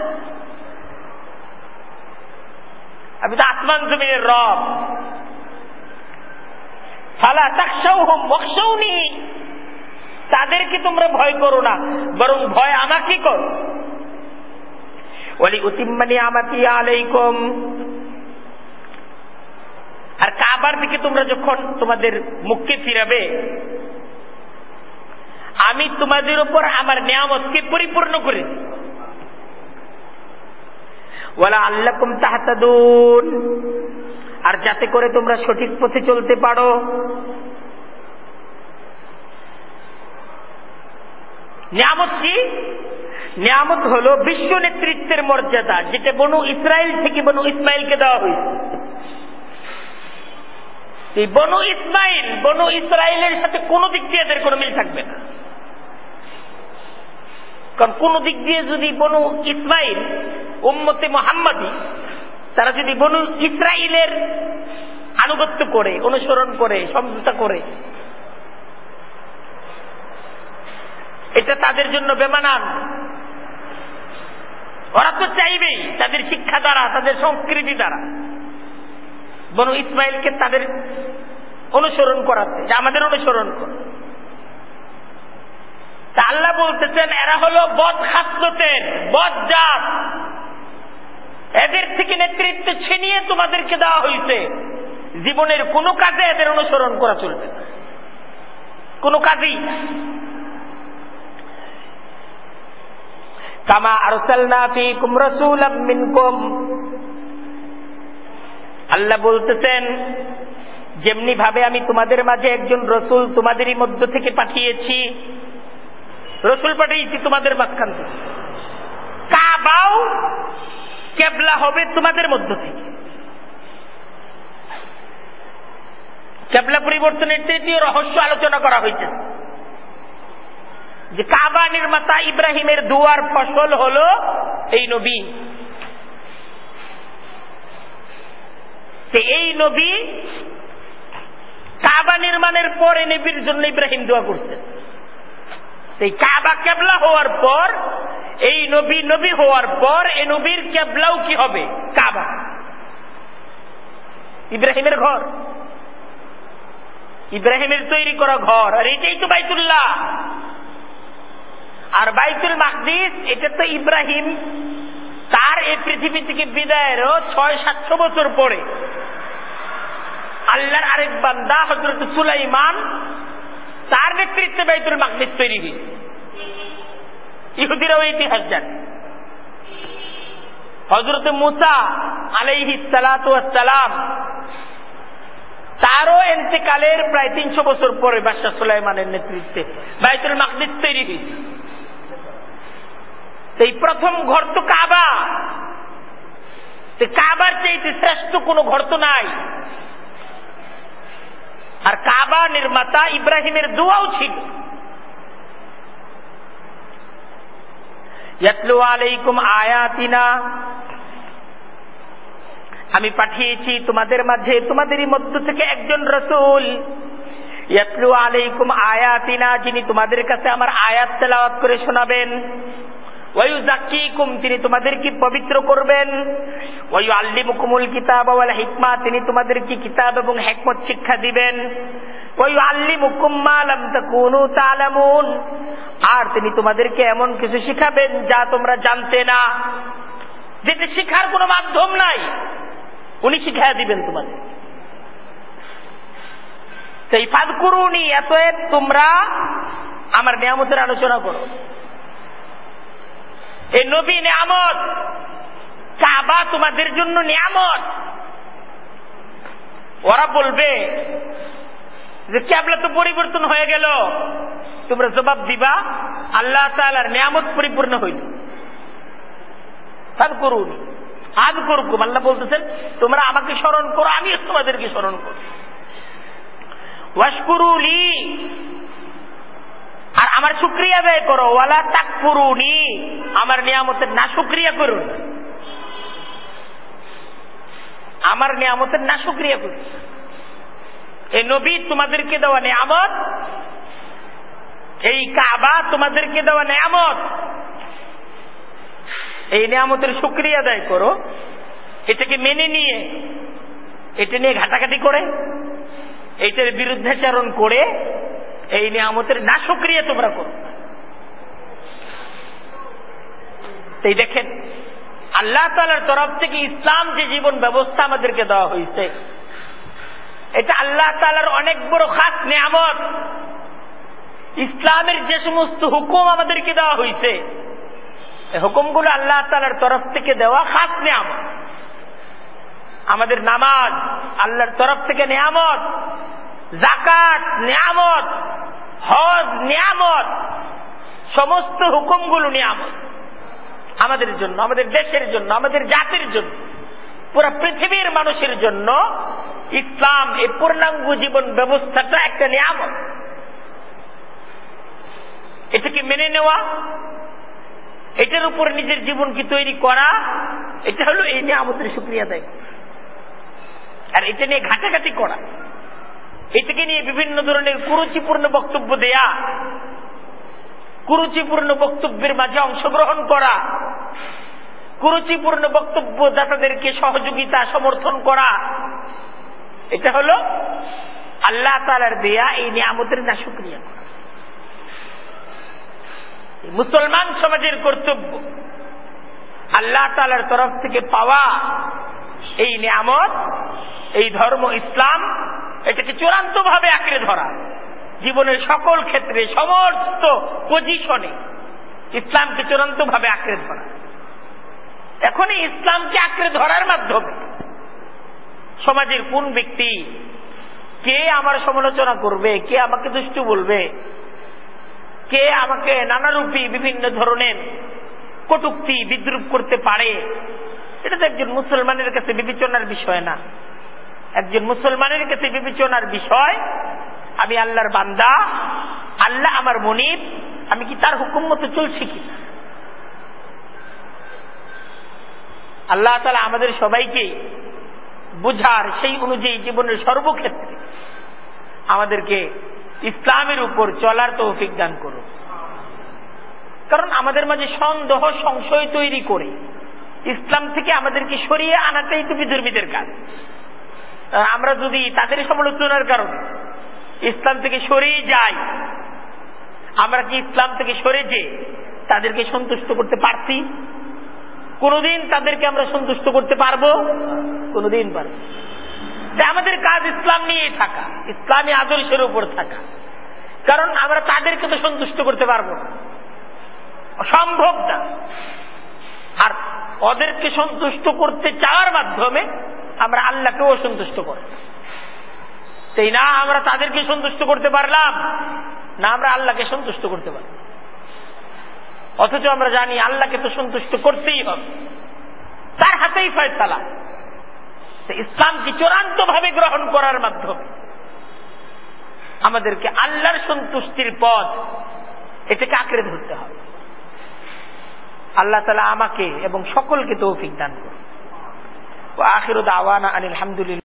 আমি তো আসমান জমিনের রব। ফালা তাখশাউহুম ওয়াখশাউনি, তাদেরকে তোমরা ভয় করো না, বরং ভয় আমাকে করো। ওয়ালি উতিম্মা নিআমাতি আলাইকুম, আর কাবার দিকে তোমরা যখন তোমাদের মুখকে ফিরাবে, আমি তোমাদের উপর আমার নিয়ামতকে পরিপূর্ণ করে দিই। ওয়ালা আল্লাকুম তাহতাদুন, আর যাতে করে তোমরা সঠিক পথে চলতে পারো। নিয়ামত কি? নিয়ামত হলো বিশ্ব নেতৃত্বের মর্যাদা, যেটা বনু ইসরায়েল থেকে বনু ইসমাইলকে দেওয়া হয়েছে। এই বনু ইসরায়েলের সাথে কোন দিক দিয়ে এদের কোনো মিল থাকবে না। কারণ কোন দিক দিয়ে যদি বনু ইসমাইল উম্মতে মুহাম্মাদি, তারা যদি বনু ইসরায়েলের আনুগত্য করে, অনুসরণ করে, সমঝোতা করে, এটা তাদের জন্য বেমানান। ওরা তো চাইবেই তাদের শিক্ষা দ্বারা, তাদের সংস্কৃতি দ্বারা বনু ইসমাইলকে তাদের অনুসরণ করাতে, যে আমাদের অনুসরণ করে। তা আল্লাহ বলতেছেন এরা হলো বদ খাসলতের, বদ জাত, এদের থেকে নেতৃত্ব ছিনিয়ে তোমাদেরকে দেওয়া হয়েছে। জীবনের কোনো কাজে এদের অনুসরণ করা চলবে না, কোনো কাজেই। কামা আরসালনা ফীকুম রাসূলাম মিনকুম, আল্লাহ বলতেছেন যেমনি ভাবে আমি তোমাদের মাঝে একজন রসুল তোমাদেরই মধ্য থেকে পাঠিয়েছি, রসুল পাঠিয়েছি তোমাদের মাঝখান থেকে। কাবাও কেবলা হবে তোমাদের মধ্য থেকে। কেবলা পরিবর্তনের তৃতীয় রহস্য আলোচনা করা হয়েছে, যে কাবা নির্মাতা ইব্রাহিমের দুয়ার ফসল হলো এই নবী। এই নবী কাবা নির্মাণের পরে নবীর জন্য ইব্রাহিম দোয়া করছেন। এই কাবা কেবলা হওয়ার পর, এই নবী নবী হওয়ার পর, এই নবীর কেবলাও কি হবে? কাবা, ইব্রাহিমের ঘর, ইব্রাহিমের তৈরি করা ঘর। আর এটাই তো বাইতুল্লাহ। আর বাইতুল মাকদিস, এটা তো ইব্রাহিম তার এই পৃথিবী থেকে বিদায়েরও 600-700 বছর পরে আল্লাহর আরেক বান্দা হযরত সুলাইমান, তার নেতৃত্বে বাইতুল মাকদিস তৈরি হয়েছে। ইহুদিরাও ইতিহাস জানে। হযরত মুসা আলাইহিস সালাতু ওয়াস সালাম, তারও ইন্তেকালের প্রায় 300 বছর পরে বাদশা সুলাইমানের নেতৃত্বে বাইতুল মাকদিস তৈরি হয়েছে। এই প্রথম ঘর তো কাবা। কাবার চাইতে শ্রেষ্ঠ কোন ঘর তো নাই। আর কাবা নির্মাতা ইব্রাহিমের দোয়াও ছিল, ইয়াতলু আলাইকুম আয়াতিনা, আমি পাঠিয়েছি তোমাদের মাঝে, তোমাদেরই মধ্য থেকে একজন রাসূল, ইয়াতলু আলাইকুম আয়াতিনা, যিনি তোমাদের কাছে আমার আয়াত তেলাওয়াত করে শোনাবেন। ওয়ায়ুযাক্কিকুম, তিনি তোমাদেরকে পবিত্র করবেন। ওয়ায়ুআল্লিমুকুমুল কিতাবা ওয়াল হিকমা, তিনি তোমাদেরকে কিতাব এবং হিকমত শিক্ষা দিবেন। ওয়ায়ুআল্লিমুকুম মা লাম তাকুনু তা'লামুন, আর তিনি তোমাদেরকে এমন কিছু শিখাবেন যা তোমরা জানতে না, যেটা শিখার কোনো মাধ্যম নাই, উনি শিখাইয়া দিবেন তোমাদের। সেই ফাযকুরুনি, অতএব তোমরা আমার নিয়ামতের আলোচনা করো। এই নবী নিয়ামত, কাবা তোমাদের জন্য নিয়ামত। ওরা বলবে যে কিবলা তো পরিবর্তন হয়ে গেল, তোমরা জবাব দিবা আল্লাহ তাআলার নিয়ামত পরিপূর্ণ হইল। ফাযকুরুনি আযকুরকুম, আল্লাহ বলতেছেন তোমরা আমাকে স্মরণ করো, আমি তোমাদেরকে স্মরণ করব। ওয়াশকুরু লি, আর আমার শুকরিয়া আদায় করো। ওয়ালা তাকফুরুনি, আমার নিয়ামতের নাশুকরিয়া করো না, আমার নিয়ামতের নাশুকরিয়া করো। এই নবী তোমাদেরকে দেওয়া নিয়ামত, এই কাবা তোমাদেরকে দেওয়া নিয়ামত, এই নিয়ামতের শুকরিয়া আদায় করো। এটাকে মেনে নিয়ে, এটা নিয়ে ঘাটাঘাটি করে, এইটার বিরুদ্ধাচরণ করে এই নিয়ামতের নাশুকরিয়া তোমরা করো। তাই দেখেন আল্লাহ তাআলার তরফ থেকে ইসলাম যে জীবন ব্যবস্থা আমাদেরকে দেওয়া হয়েছে, এটা আল্লাহ তাআলার অনেক বড় খাস নিয়ামত। ইসলামের যে সমস্ত হুকুম আমাদেরকে দেওয়া হয়েছে, এই হুকুমগুলো আল্লাহ তাআলার তরফ থেকে দেওয়া খাস নিয়ামত। আমাদের নামাজ আল্লাহর তরফ থেকে নিয়ামত, যাকাত নিয়ামত, হজ নিয়ামত, সমস্ত হুকুমগুলো নিয়ামত আমাদের জন্য, আমাদের দেশের জন্য, আমাদের জাতির জন্য, পুরো পৃথিবীর মানুষের জন্য ইসলাম এই পূর্ণাঙ্গ জীবন ব্যবস্থাটা একটা নিয়ামত। এটাকে মেনে নেওয়া, এটার উপর নিজের জীবনকে তৈরি করা, এটা হলো এই নিয়ামতের শুকরিয়া আদায়। আর এটা নিয়ে ঘাটাঘাটি করা, এটাকে নিয়ে বিভিন্ন ধরনের কুরুচিপূর্ণ বক্তব্য দেয়া, কুরুচিপূর্ণ বক্তব্যের মাঝে অংশগ্রহণ করা, কুরুচিপূর্ণ বক্তব্য দাতাদেরকে সহযোগিতা সমর্থন করা, এটা হলো আল্লাহ তাআলার দেয়া এই নিয়ামতের নাশুকরিয়া করা। মুসলমান সমাজের কর্তব্য আল্লাহ তাআলার তরফ থেকে পাওয়া এই নিয়ামত, এই ধর্ম ইসলাম, এটাকে চূড়ান্ত ভাবে আঁকড়ে ধরা, জীবনের সকল ক্ষেত্রে সমস্ত পজিশনে ইসলামকে চূড়ান্ত ভাবে আঁকড়ে ধরা। এখন এই ইসলামকে আঁকড়ে ধরার মাধ্যমে সমাজের কোন ব্যক্তি কে আমার সমালোচনা করবে, কে আমাকে দুষ্টু বলবে, কে আমাকে নানারূপী বিভিন্ন ধরনের কটূক্তি বিদ্রুপ করতে পারে, এটা তো একজন মুসলমানের কাছে বিবেচনার বিষয় না। একজন মুসলমানের কাছে বিবেচনার বিষয় আমি আল্লাহর বান্দা, আল্লাহ আমার মনিব, আমি কি তার হুকুম মতো চলছি কি। আল্লাহ তাআলা আমাদের সবাইকে বুঝার সেই অনুযায়ী জীবনের সর্বক্ষেত্রে আমাদেরকে ইসলামের উপর চলার তৌফিক দান করুন। কারণ আমাদের মাঝে সন্দেহ সংশয় তৈরি করে ইসলাম থেকে আমাদেরকে সরিয়ে আনাটাই তো বিধর্মীদের কাজ। আমরা যদি তাদের সমালোচনার কারণে ইসলাম থেকে সরিয়ে যাই, আমরা কি ইসলাম থেকে সরে যে তাদেরকে সন্তুষ্ট করতে পারছি? কোনদিন তাদেরকে আমরা সন্তুষ্ট করতে পারবো? কোনদিন পারবো। আমাদের কাজ ইসলাম নিয়ে থাকা, ইসলামী আদর্শের উপর থাকা। কারণ আমরা তাদেরকে তো সন্তুষ্ট করতে পারবো না, অসম্ভব না। আর ওদেরকে সন্তুষ্ট করতে চাওয়ার মাধ্যমে আমরা আল্লাহকেও অসন্তুষ্ট করি। তাই না আমরা তাদেরকে সন্তুষ্ট করতে পারলাম, না আমরা আল্লাহকে সন্তুষ্ট করতে পারলাম। অথচ আমরা জানি আল্লাহকে তো সন্তুষ্ট করতেই হবে, তার হাতেই ফয়সালা। ইসলামকে চূড়ান্ত ভাবে গ্রহণ করার মাধ্যমে আমাদেরকে আল্লাহর সন্তুষ্টির পথ এটাকে আঁকড়ে ধরতে হবে। আল্লাহ তাআলা আমাকে এবং সকলকে তৌফিক দান করুন। ওয়া আখিরু দাওয়ানা আনিল হামদুলিল্লাহ।